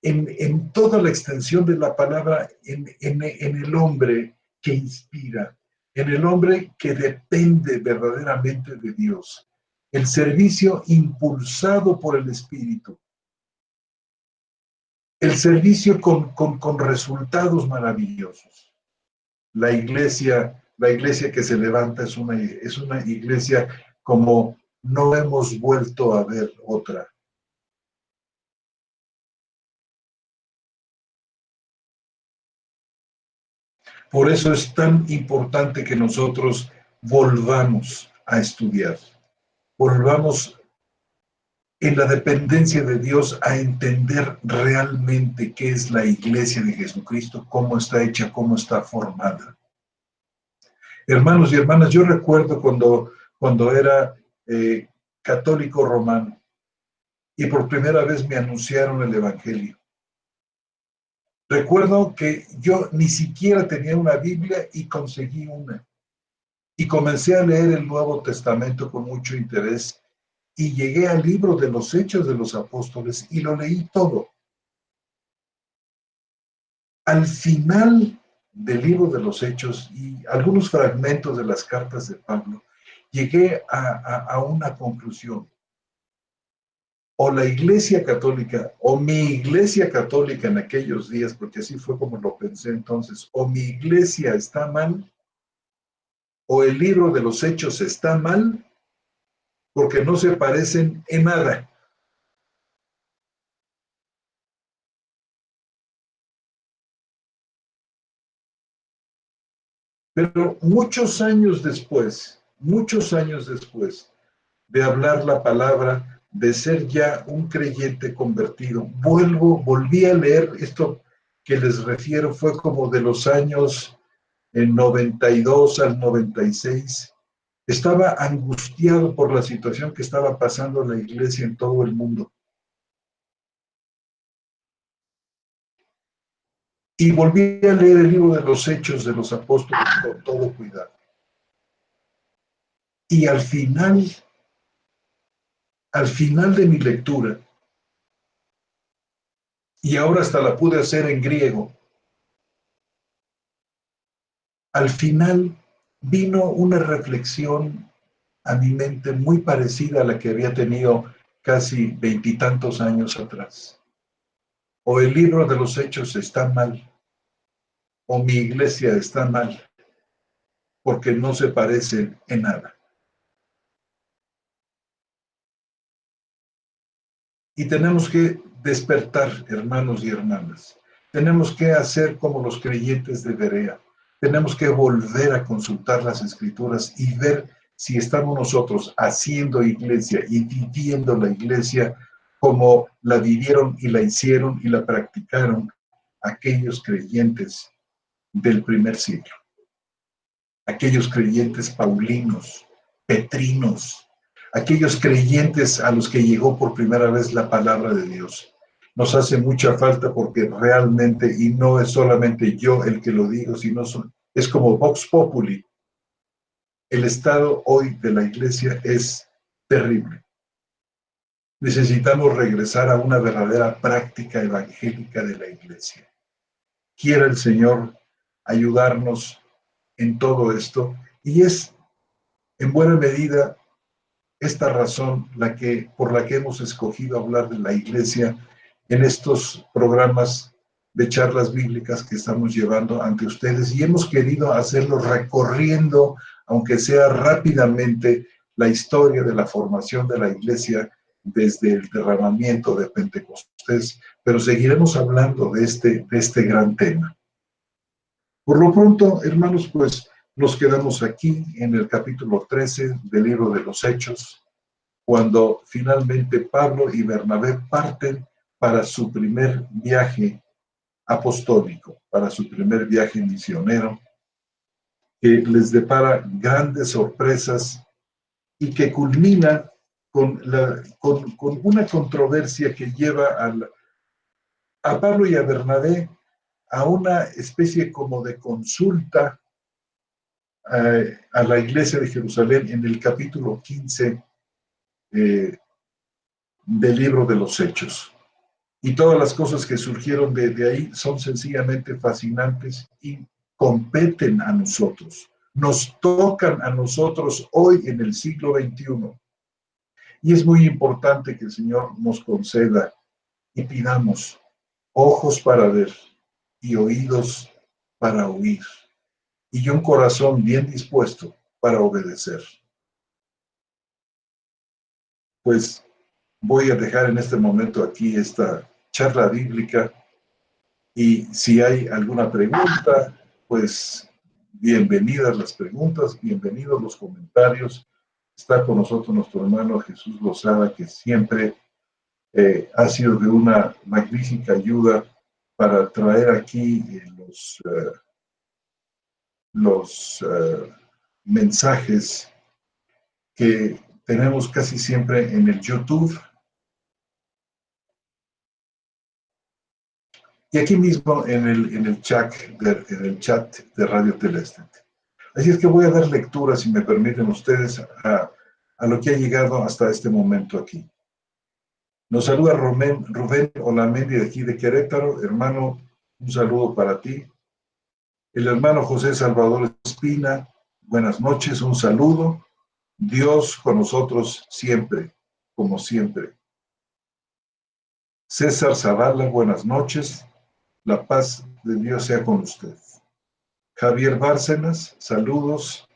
en toda la extensión de la palabra, en el hombre que inspira, en el hombre que depende verdaderamente de Dios. El servicio impulsado por el Espíritu. El servicio con resultados maravillosos. La iglesia que se levanta es una iglesia como no hemos vuelto a ver otra. Por eso es tan importante que nosotros volvamos a estudiar, volvamos en la dependencia de Dios a entender realmente qué es la iglesia de Jesucristo, cómo está hecha, cómo está formada. Hermanos y hermanas, yo recuerdo cuando era católico romano y por primera vez me anunciaron el Evangelio. Recuerdo que yo ni siquiera tenía una Biblia y conseguí una. Y comencé a leer el Nuevo Testamento con mucho interés y llegué al libro de los Hechos de los Apóstoles y lo leí todo. Al final del libro de los Hechos y algunos fragmentos de las cartas de Pablo, llegué a una conclusión. O la Iglesia Católica, o mi Iglesia Católica en aquellos días, porque así fue como lo pensé entonces, o mi Iglesia está mal, o el libro de los Hechos está mal, porque no se parecen en nada. Pero muchos años después de hablar la palabra, de ser ya un creyente convertido, volví a leer esto que les refiero, fue como de los años 92 al 96. Estaba angustiado por la situación que estaba pasando en la iglesia en todo el mundo. Y volví a leer el libro de los Hechos de los Apóstoles con todo cuidado. Y al final de mi lectura, y ahora hasta la pude hacer en griego, al final vino una reflexión a mi mente muy parecida a la que había tenido casi 20 y tantos años atrás. O el libro de los Hechos está mal, o mi iglesia está mal, porque no se parecen en nada. Y tenemos que despertar, hermanos y hermanas. Tenemos que hacer como los creyentes de Berea. Tenemos que volver a consultar las Escrituras y ver si estamos nosotros haciendo iglesia y viviendo la iglesia como la vivieron y la hicieron y la practicaron aquellos creyentes del primer siglo. Aquellos creyentes paulinos, petrinos, aquellos creyentes a los que llegó por primera vez la palabra de Dios. Nos hace mucha falta porque realmente, y no es solamente yo el que lo digo, sino es como Vox Populi. El estado hoy de la iglesia es terrible. Necesitamos regresar a una verdadera práctica evangélica de la iglesia. Quiera el Señor ayudarnos en todo esto, y es en buena medida esta razón por la que hemos escogido hablar de la iglesia en estos programas de charlas bíblicas que estamos llevando ante ustedes, y hemos querido hacerlo recorriendo, aunque sea rápidamente, la historia de la formación de la iglesia desde el derramamiento de Pentecostés, pero seguiremos hablando de este gran tema. Por lo pronto, hermanos, pues nos quedamos aquí en el capítulo 13 del libro de los Hechos, cuando finalmente Pablo y Bernabé parten para su primer viaje apostólico, para su primer viaje misionero, que les depara grandes sorpresas y que culmina con una controversia que lleva a Pablo y a Bernabé a una especie como de consulta a la iglesia de Jerusalén en el capítulo 15 del libro de los Hechos. Y todas las cosas que surgieron de ahí son sencillamente fascinantes y competen a nosotros. Nos tocan a nosotros hoy en el siglo XXI. Y es muy importante que el Señor nos conceda y pidamos ojos para ver y oídos para oír y un corazón bien dispuesto para obedecer. Pues voy a dejar en este momento aquí esta charla bíblica y si hay alguna pregunta, pues bienvenidas las preguntas, bienvenidos los comentarios. Está con nosotros nuestro hermano Jesús Lozada, que siempre ha sido de una magnífica ayuda para traer aquí los mensajes que tenemos casi siempre en el YouTube y aquí mismo en el chat de Radio Teleste. Así es que voy a dar lectura, si me permiten ustedes, a lo que ha llegado hasta este momento aquí. Nos saluda Rubén Olamendi de aquí de Querétaro. Hermano, un saludo para ti. El hermano José Salvador Espina, buenas noches, un saludo. Dios con nosotros siempre, como siempre. César Zavala, buenas noches. La paz de Dios sea con usted. Javier Bárcenas, saludos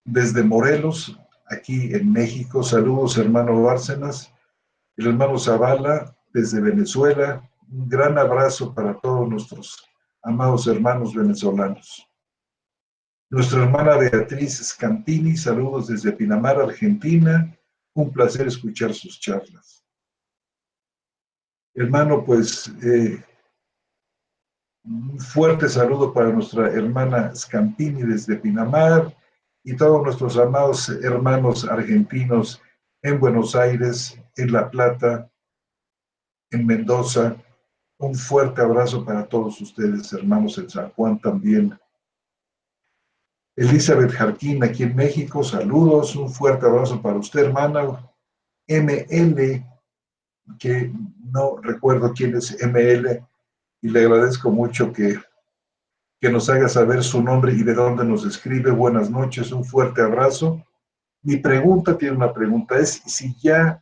desde Morelos, aquí en México. Saludos, hermano Bárcenas. El hermano Zavala, desde Venezuela. Un gran abrazo para todos nuestros amados hermanos venezolanos. Nuestra hermana Beatriz Scampini, saludos desde Pinamar, Argentina. Un placer escuchar sus charlas. Hermano, pues un fuerte saludo para nuestra hermana Scampini desde Pinamar y todos nuestros amados hermanos argentinos en Buenos Aires, en La Plata, en Mendoza. Un fuerte abrazo para todos ustedes, hermanos en San Juan también. Elizabeth Jarquín, aquí en México, saludos, un fuerte abrazo para usted, hermana. ML, que no recuerdo quién es ML, y le agradezco mucho que nos haga saber su nombre y de dónde nos escribe. Buenas noches, un fuerte abrazo. Mi pregunta tiene una pregunta, es si ya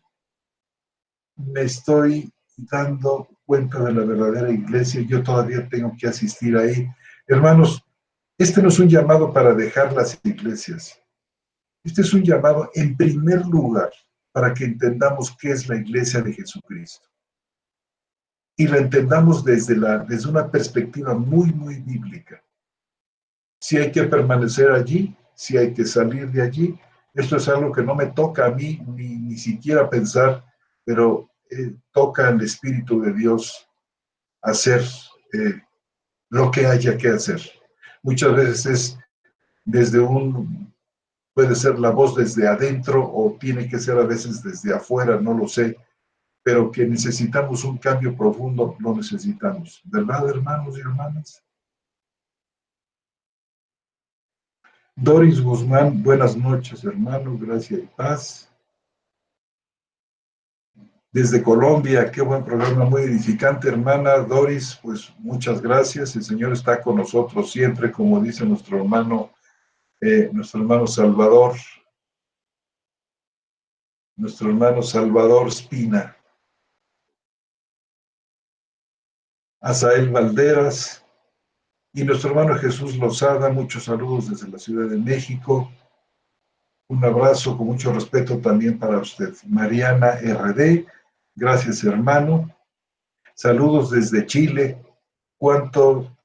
me estoy dando cuenta de la verdadera iglesia, yo todavía tengo que asistir ahí. Hermanos, este no es un llamado para dejar las iglesias. Este es un llamado, en primer lugar, para que entendamos qué es la iglesia de Jesucristo. Y la entendamos desde una perspectiva muy, muy bíblica. Si hay que permanecer allí, si hay que salir de allí, esto es algo que no me toca a mí ni siquiera pensar, pero toca al Espíritu de Dios hacer lo que haya que hacer. Muchas veces es puede ser la voz desde adentro o tiene que ser a veces desde afuera, no lo sé, pero que necesitamos un cambio profundo, lo necesitamos. ¿Verdad, hermanos y hermanas? Doris Guzmán, buenas noches, hermano, gracias y paz. Desde Colombia, qué buen programa, muy edificante, hermana Doris, pues muchas gracias, el Señor está con nosotros siempre, como dice nuestro hermano Salvador, Espina. Asael Valderas y nuestro hermano Jesús Lozada, muchos saludos desde la Ciudad de México. Un abrazo con mucho respeto también para usted. Mariana RD, gracias hermano. Saludos desde Chile. Cuánto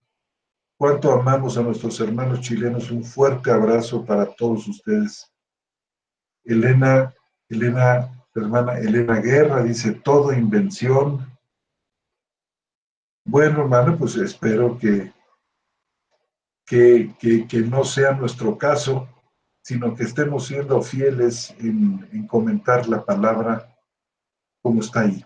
amamos a nuestros hermanos chilenos. Un fuerte abrazo para todos ustedes. Hermana Elena Guerra dice, todo invención. Bueno, hermano, pues espero que no sea nuestro caso, sino que estemos siendo fieles en comentar la palabra como está ahí.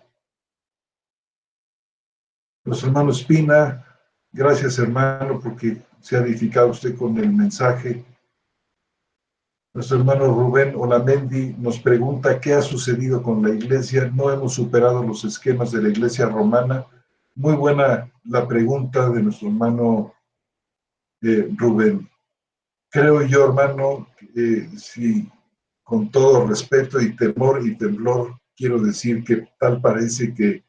Nuestro hermano Espina, gracias hermano, porque se ha edificado usted con el mensaje. Nuestro hermano Rubén Olamendi nos pregunta qué ha sucedido con la iglesia. No hemos superado los esquemas de la iglesia romana. Muy buena la pregunta de nuestro hermano Rubén. Creo yo, hermano, sí, con todo respeto y temor y temblor, quiero decir que tal parece que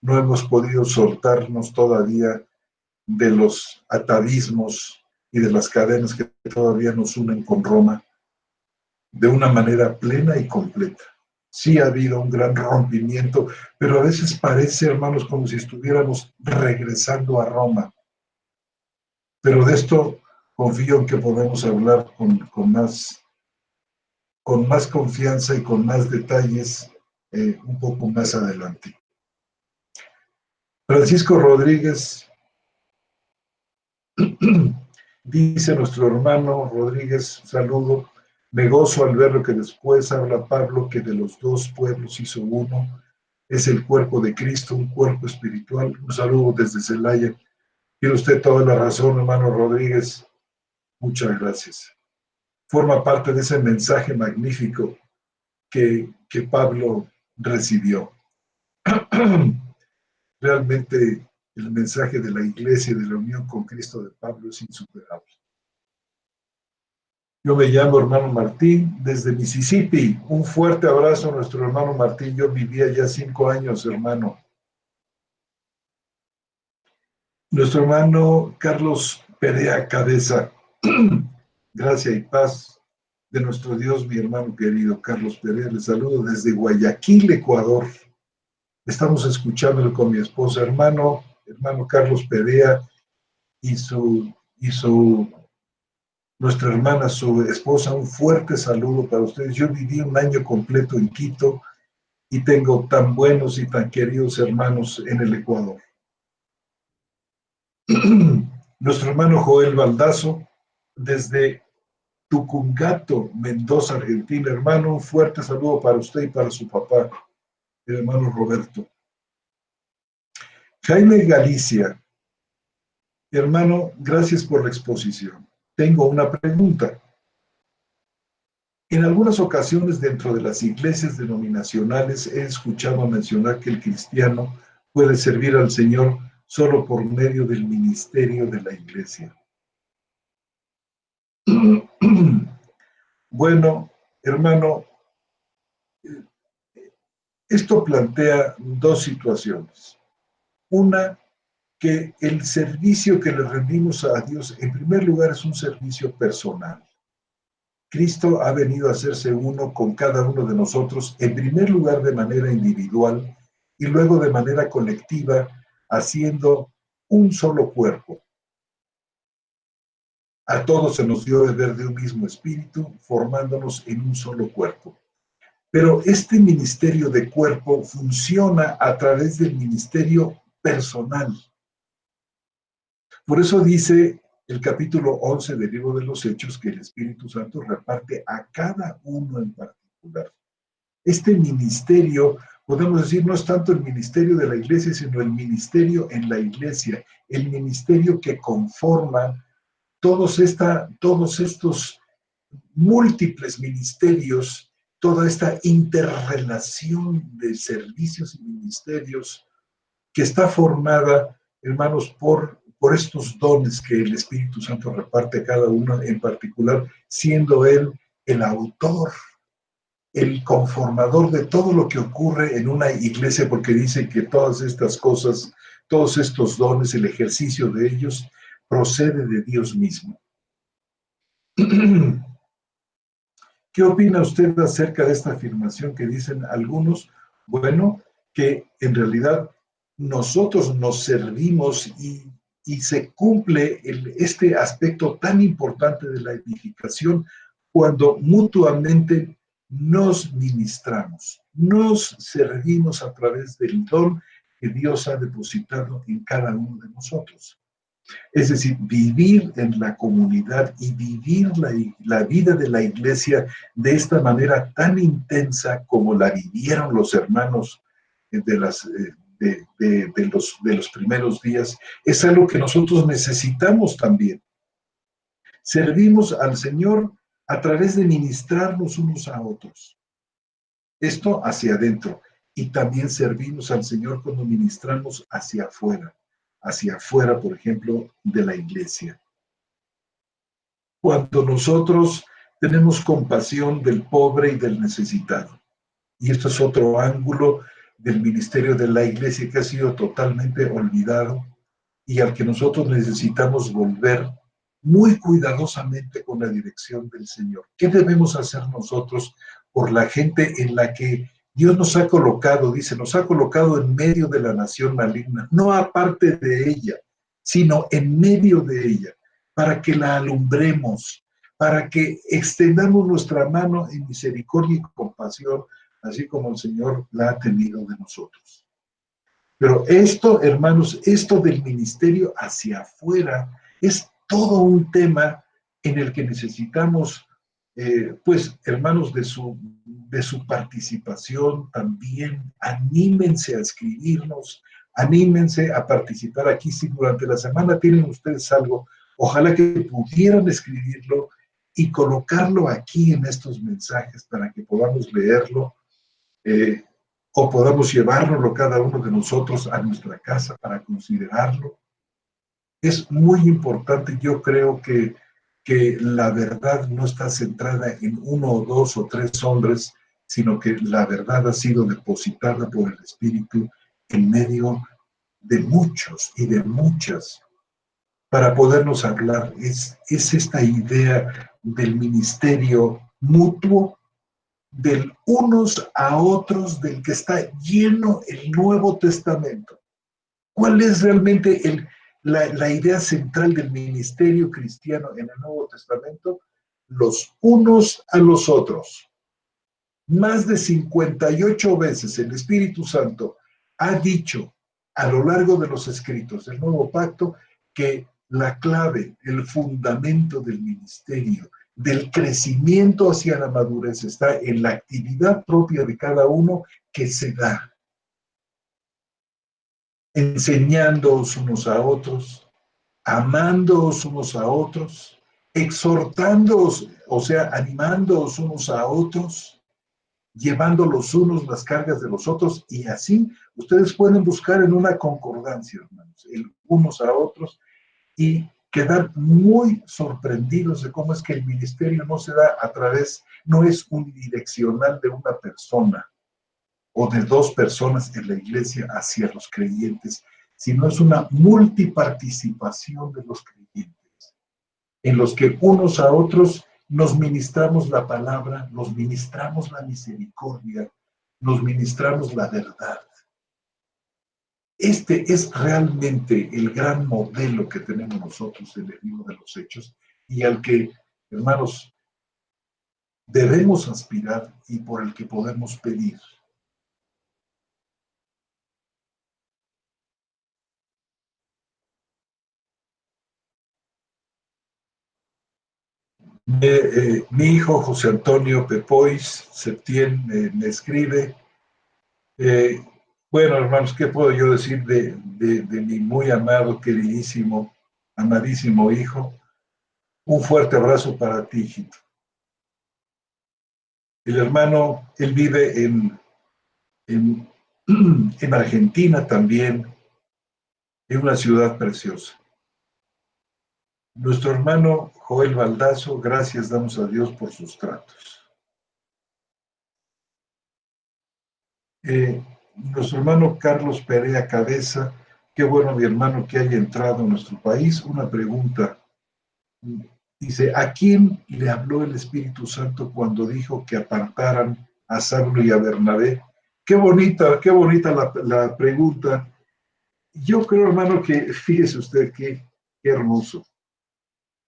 no hemos podido soltarnos todavía de los atavismos y de las cadenas que todavía nos unen con Roma de una manera plena y completa. Sí ha habido un gran rompimiento, pero a veces parece, hermanos, como si estuviéramos regresando a Roma. Pero de esto confío en que podemos hablar con más confianza y con más detalles un poco más adelante. Francisco Rodríguez, dice nuestro hermano Rodríguez, saludo, me gozo al ver lo que después habla Pablo, que de los dos pueblos hizo uno, es el cuerpo de Cristo, un cuerpo espiritual. Un saludo desde Celaya. Tiene usted toda la razón, hermano Rodríguez. Muchas gracias. Forma parte de ese mensaje magnífico que Pablo recibió. Realmente el mensaje de la iglesia y de la unión con Cristo de Pablo es insuperable. Yo me llamo hermano Martín desde Mississippi. Un fuerte abrazo a nuestro hermano Martín. Yo vivía ya 5 años, hermano. Nuestro hermano Carlos Perea Cabeza. Gracia y paz de nuestro Dios, mi hermano querido Carlos Perea. Les saludo desde Guayaquil, Ecuador. Estamos escuchándolo con mi esposa, hermano Carlos Perea y nuestra hermana, su esposa. Un fuerte saludo para ustedes. Yo viví un año completo en Quito y tengo tan buenos y tan queridos hermanos en el Ecuador. Nuestro hermano Joel Baldazo, desde Tucungato, Mendoza, Argentina. Hermano, un fuerte saludo para usted y para su papá, el hermano Roberto. Jaime Galicia, hermano, gracias por la exposición. Tengo una pregunta. En algunas ocasiones dentro de las iglesias denominacionales he escuchado mencionar que el cristiano puede servir al Señor solo por medio del ministerio de la iglesia. Bueno, hermano, esto plantea dos situaciones. Una, que el servicio que le rendimos a Dios, en primer lugar, es un servicio personal. Cristo ha venido a hacerse uno con cada uno de nosotros, en primer lugar de manera individual y luego de manera colectiva, haciendo un solo cuerpo. A todos se nos dio beber de un mismo espíritu, formándonos en un solo cuerpo. Pero este ministerio de cuerpo funciona a través del ministerio personal. Por eso dice el capítulo 11 del libro de los Hechos que el Espíritu Santo reparte a cada uno en particular. Este ministerio, podemos decir, no es tanto el ministerio de la iglesia, sino el ministerio en la iglesia, el ministerio que conforma todos estos múltiples ministerios, toda esta interrelación de servicios y ministerios que está formada, hermanos, por estos dones que el Espíritu Santo reparte a cada uno en particular, siendo Él el autor, el conformador de todo lo que ocurre en una iglesia, porque dice que todas estas cosas, todos estos dones, el ejercicio de ellos, procede de Dios mismo. ¿Qué opina usted acerca de esta afirmación que dicen algunos? Bueno, que en realidad nosotros nos servimos y se cumple este aspecto tan importante de la edificación cuando mutuamente nos ministramos, nos servimos a través del don que Dios ha depositado en cada uno de nosotros. Es decir, vivir en la comunidad y vivir la vida de la iglesia de esta manera tan intensa como la vivieron los hermanos de los primeros días, es algo que nosotros necesitamos también. Servimos al Señor a través de ministrarnos unos a otros. Esto hacia adentro. Y también servimos al Señor cuando ministramos hacia afuera, por ejemplo, de la iglesia. Cuando nosotros tenemos compasión del pobre y del necesitado. Y esto es otro ángulo del ministerio de la iglesia que ha sido totalmente olvidado y al que nosotros necesitamos volver muy cuidadosamente con la dirección del Señor. ¿Qué debemos hacer nosotros por la gente en la que Dios nos ha colocado? Dice, nos ha colocado en medio de la nación maligna, no aparte de ella, sino en medio de ella, para que la alumbremos, para que extendamos nuestra mano en misericordia y compasión, así como el Señor la ha tenido de nosotros. Pero esto, hermanos, esto del ministerio hacia afuera es todo un tema en el que necesitamos, pues, hermanos, de su participación también. Anímense a escribirnos, anímense a participar aquí. Si durante la semana tienen ustedes algo, ojalá que pudieran escribirlo y colocarlo aquí en estos mensajes para que podamos leerlo. O podamos llevárnoslo cada uno de nosotros a nuestra casa para considerarlo. Es muy importante, yo creo que la verdad no está centrada en uno o dos o tres hombres, sino que la verdad ha sido depositada por el Espíritu en medio de muchos y de muchas para podernos hablar. Es esta idea del ministerio mutuo, del unos a otros, del que está lleno el Nuevo Testamento. ¿Cuál es realmente la idea central del ministerio cristiano en el Nuevo Testamento? Los unos a los otros. Más de 58 veces el Espíritu Santo ha dicho a lo largo de los escritos del Nuevo Pacto que la clave, el fundamento del ministerio, del crecimiento hacia la madurez, está en la actividad propia de cada uno que se da. Enseñándoos unos a otros, amándoos unos a otros, exhortándoos, o sea, animándoos unos a otros, llevando los unos las cargas de los otros, y así ustedes pueden buscar en una concordancia, hermanos, el unos a otros, y quedar muy sorprendidos de cómo es que el ministerio no se da a través, no es unidireccional de una persona o de dos personas en la iglesia hacia los creyentes, sino es una multiparticipación de los creyentes, en los que unos a otros nos ministramos la palabra, nos ministramos la misericordia, nos ministramos la verdad. Este es realmente el gran modelo que tenemos nosotros en el libro de los Hechos y al que, hermanos, debemos aspirar y por el que podemos pedir. Mi hijo José Antonio Pepois Septién me escribe. Bueno, hermanos, ¿qué puedo yo decir de mi muy amado, queridísimo, amadísimo hijo? Un fuerte abrazo para ti, hijito. El hermano, él vive en Argentina también, en una ciudad preciosa. Nuestro hermano Joel Baldazo, gracias damos a Dios por sus tratos. Nuestro hermano Carlos Perea Cabeza, qué bueno mi hermano que haya entrado en nuestro país. Una pregunta. Dice, ¿a quién le habló el Espíritu Santo cuando dijo que apartaran a Saulo y a Bernabé? Qué bonita la pregunta. Yo creo, hermano, que fíjese usted qué hermoso.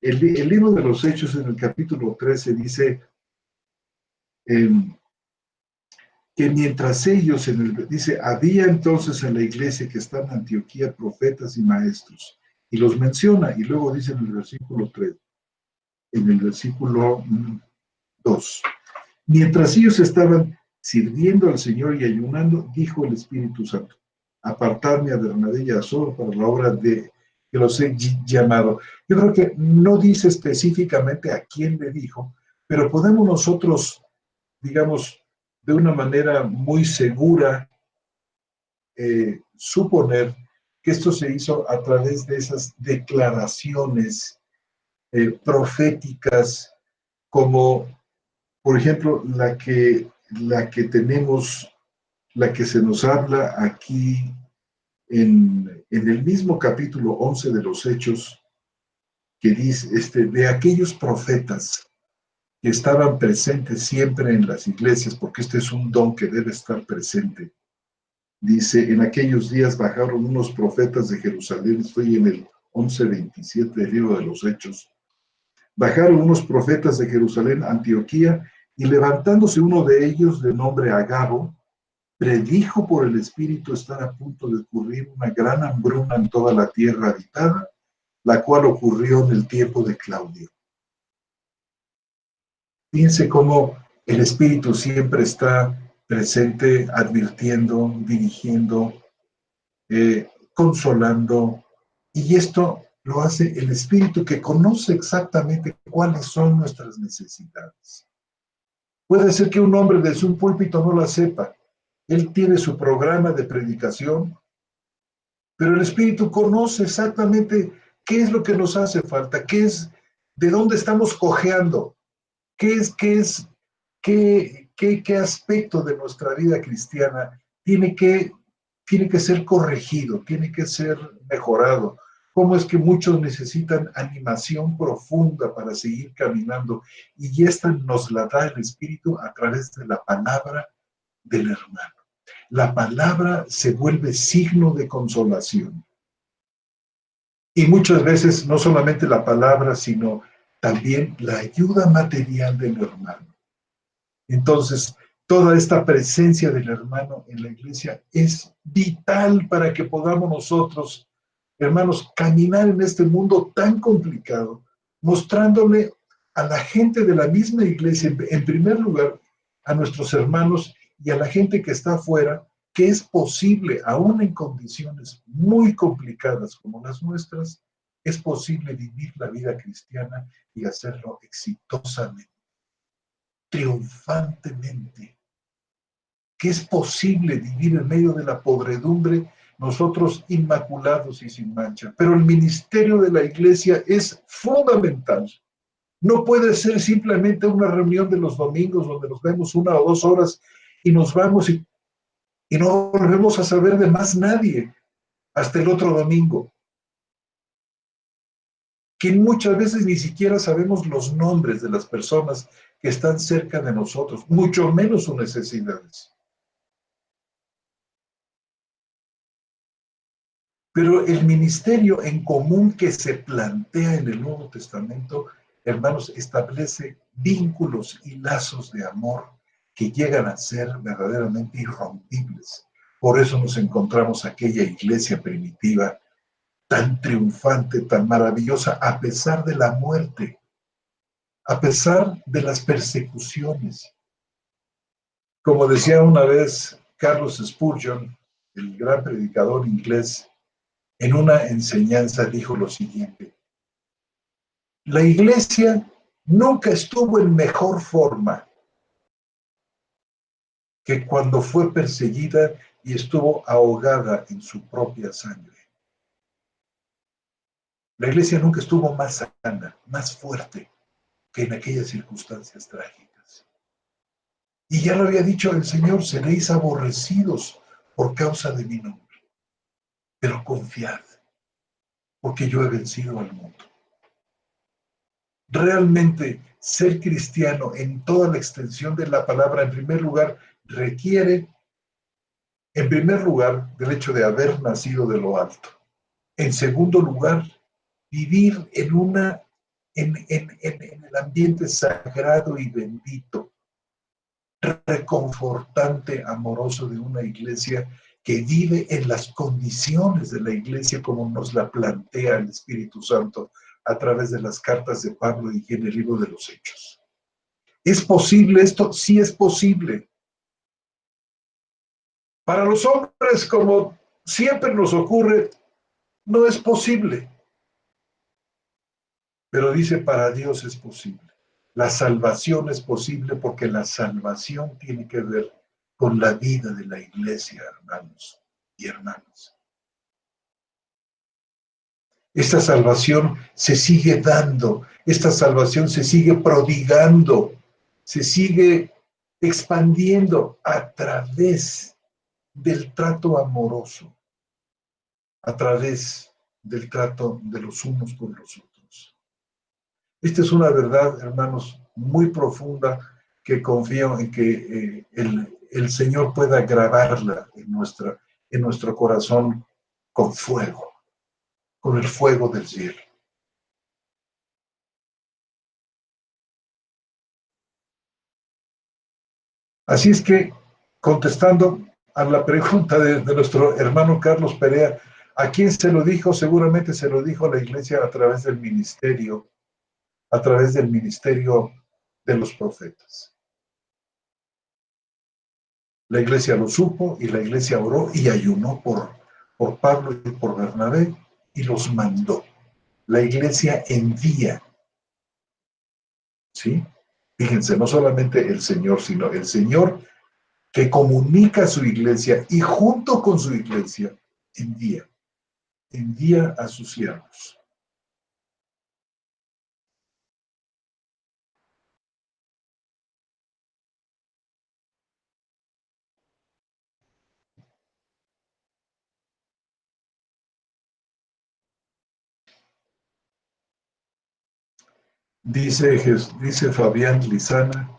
El libro de los Hechos en el capítulo 13 dice, que mientras ellos, dice, había entonces en la iglesia que está en Antioquía profetas y maestros, y los menciona, y luego dice en el versículo 3, en el versículo 2, mientras ellos estaban sirviendo al Señor y ayunando, dijo el Espíritu Santo, apartarme a Bernabé y a Saulo para la obra de que los he llamado. Yo creo que no dice específicamente a quién le dijo, pero podemos nosotros, digamos, de una manera muy segura, suponer que esto se hizo a través de esas declaraciones proféticas, como por ejemplo la que tenemos, la que se nos habla aquí en el mismo capítulo 11 de los Hechos, que dice, de aquellos profetas que estaban presentes siempre en las iglesias, porque este es un don que debe estar presente. Dice, en aquellos días bajaron unos profetas de Jerusalén, estoy en el 11:27 del libro de los Hechos, bajaron unos profetas de Jerusalén a Antioquía, y levantándose uno de ellos, de nombre Agabo, predijo por el Espíritu estar a punto de ocurrir una gran hambruna en toda la tierra habitada, la cual ocurrió en el tiempo de Claudio. Fíjense cómo el Espíritu siempre está presente, advirtiendo, dirigiendo, consolando, y esto lo hace el Espíritu, que conoce exactamente cuáles son nuestras necesidades. Puede ser que un hombre desde un púlpito no la sepa. Él tiene su programa de predicación, pero el Espíritu conoce exactamente qué es lo que nos hace falta, qué es, de dónde estamos cojeando, qué aspecto de nuestra vida cristiana tiene que ser corregido, tiene que ser mejorado. Cómo es que muchos necesitan animación profunda para seguir caminando, y esta nos la da el Espíritu a través de la palabra del hermano. La palabra se vuelve signo de consolación. Y muchas veces no solamente la palabra, sino también la ayuda material del hermano. Entonces, toda esta presencia del hermano en la iglesia es vital para que podamos nosotros, hermanos, caminar en este mundo tan complicado, mostrándole a la gente de la misma iglesia, en primer lugar, a nuestros hermanos y a la gente que está afuera, que es posible, aún en condiciones muy complicadas como las nuestras, es posible vivir la vida cristiana y hacerlo exitosamente, triunfantemente, que es posible vivir en medio de la podredumbre, nosotros inmaculados y sin mancha. Pero el ministerio de la iglesia es fundamental. No puede ser simplemente una reunión de los domingos donde nos vemos 1 o 2 horas y nos vamos y no volvemos a saber de más nadie hasta el otro domingo. Que muchas veces ni siquiera sabemos los nombres de las personas que están cerca de nosotros, mucho menos sus necesidades. Pero el ministerio en común que se plantea en el Nuevo Testamento, hermanos, establece vínculos y lazos de amor que llegan a ser verdaderamente irrompibles. Por eso nos encontramos aquella iglesia primitiva tan triunfante, tan maravillosa, a pesar de la muerte, a pesar de las persecuciones. Como decía una vez Carlos Spurgeon, el gran predicador inglés, en una enseñanza dijo lo siguiente: la iglesia nunca estuvo en mejor forma que cuando fue perseguida y estuvo ahogada en su propia sangre. La iglesia nunca estuvo más sana, más fuerte que en aquellas circunstancias trágicas. Y ya lo había dicho el Señor: seréis aborrecidos por causa de mi nombre, pero confiad, porque yo he vencido al mundo. Realmente ser cristiano en toda la extensión de la palabra, en primer lugar, requiere, en primer lugar, del hecho de haber nacido de lo alto. En segundo lugar, vivir en el ambiente sagrado y bendito reconfortante, amoroso de una iglesia que vive en las condiciones de la iglesia como nos la plantea el Espíritu Santo a través de las cartas de Pablo y en el libro de los Hechos. ¿Es posible esto? Sí es posible. Para los hombres, como siempre nos ocurre, no es posible. Pero dice, para Dios es posible. La salvación es posible porque la salvación tiene que ver con la vida de la iglesia, hermanos y hermanas. Esta salvación se sigue dando, esta salvación se sigue prodigando, se sigue expandiendo a través del trato amoroso, a través del trato de los unos con los otros. Esta es una verdad, hermanos, muy profunda que confío en que el Señor pueda grabarla en nuestro corazón con fuego, con el fuego del cielo. Así es que, contestando a la pregunta de nuestro hermano Carlos Perea, ¿a quién se lo dijo? Seguramente se lo dijo a la iglesia a través del ministerio de los profetas. La iglesia lo supo y la iglesia oró y ayunó por Pablo y por Bernabé y los mandó. La iglesia envía, ¿sí? Fíjense, no solamente el Señor, sino el Señor que comunica a su iglesia y junto con su iglesia envía a sus siervos. Dice Fabián Lizana,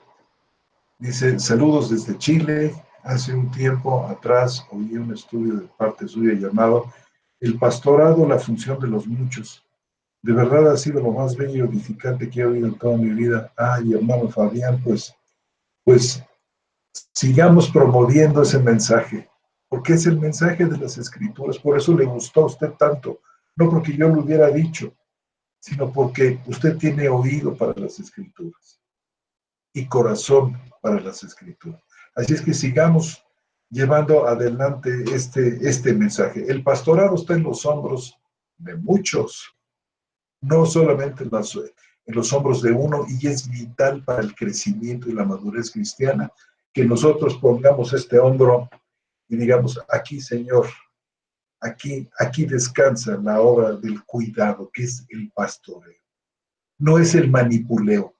dice, saludos desde Chile. Hace un tiempo atrás oí un estudio de parte suya llamado El pastorado, la función de los muchos. De verdad ha sido lo más bello y edificante que he oído en toda mi vida. Ay, hermano Fabián, pues sigamos promoviendo ese mensaje, porque es el mensaje de las Escrituras. Por eso le gustó a usted tanto, no porque yo lo hubiera dicho, sino porque usted tiene oído para las Escrituras y corazón para las Escrituras. Así es que sigamos llevando adelante este mensaje. El pastorado está en los hombros de muchos, no solamente en los hombros de uno, y es vital para el crecimiento y la madurez cristiana que nosotros pongamos este hombro y digamos, aquí Señor, aquí descansa la obra del cuidado, que es el pastoreo. No es el manipuleo,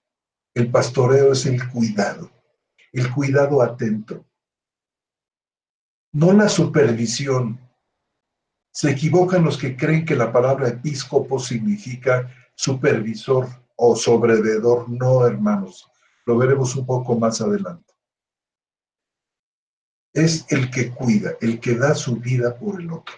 el pastoreo es el cuidado atento, no la supervisión. Se equivocan los que creen que la palabra episcopo significa supervisor o sobrevedor. No, hermanos, lo veremos un poco más adelante. Es el que cuida, el que da su vida por el otro.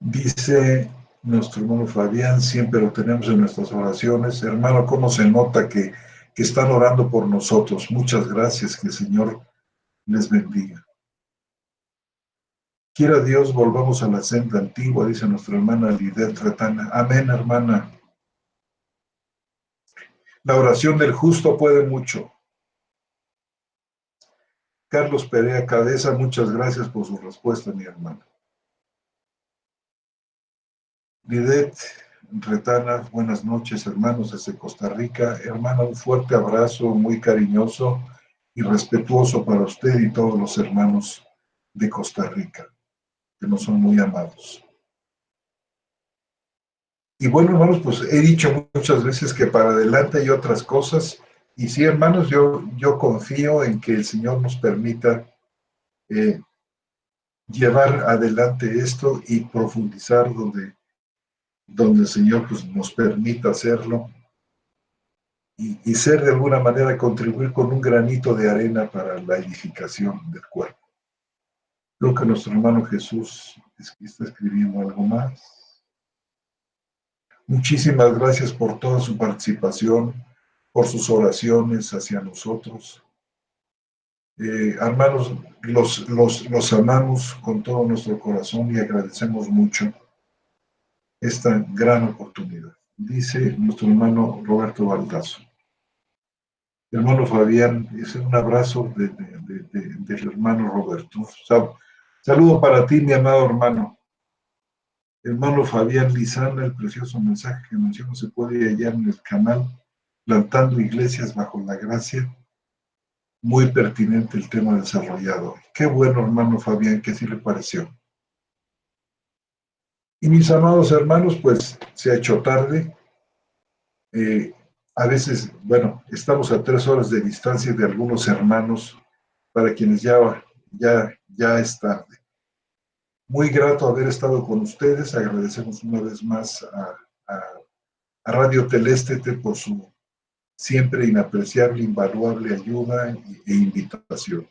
Dice nuestro hermano Fabián, siempre lo tenemos en nuestras oraciones. Hermano, ¿cómo se nota que están orando por nosotros? Muchas gracias, que el Señor les bendiga. Quiera Dios, volvamos a la senda antigua, dice nuestra hermana Lidet Retana. Amén, hermana. La oración del justo puede mucho. Carlos Perea Cabeza, muchas gracias por su respuesta, mi hermana. Lidet Retana, buenas noches, hermanos desde Costa Rica. Hermana, un fuerte abrazo, muy cariñoso y respetuoso para usted y todos los hermanos de Costa Rica, que nos son muy amados. Y bueno, hermanos, pues he dicho muchas veces que para adelante hay otras cosas. Y sí, hermanos, yo confío en que el Señor nos permita llevar adelante esto y profundizar donde el Señor pues, nos permita hacerlo y ser de alguna manera contribuir con un granito de arena para la edificación del cuerpo. Creo que nuestro hermano Jesús está escribiendo algo más. Muchísimas gracias por toda su participación, por sus oraciones hacia nosotros. Hermanos, los amamos con todo nuestro corazón y agradecemos mucho esta gran oportunidad. Dice nuestro hermano Roberto Baldazo. Hermano Fabián, es un abrazo del hermano Roberto. Saludo para ti, mi amado hermano. Hermano Fabián Lizana, el precioso mensaje que menciono se puede hallar en el canal Plantando Iglesias Bajo la Gracia. Muy pertinente el tema desarrollado. Qué bueno, hermano Fabián, que así le pareció. Y mis amados hermanos, pues se ha hecho tarde. A veces, bueno, estamos a 3 horas de distancia de algunos hermanos para quienes ya es tarde. Muy grato haber estado con ustedes. Agradecemos una vez más a Radio Telestete por su siempre inapreciable, invaluable ayuda e invitación.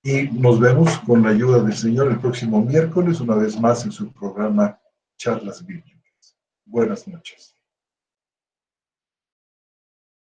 Y nos vemos con la ayuda del Señor el próximo miércoles, una vez más en su programa Charlas Bíblicas. Buenas noches.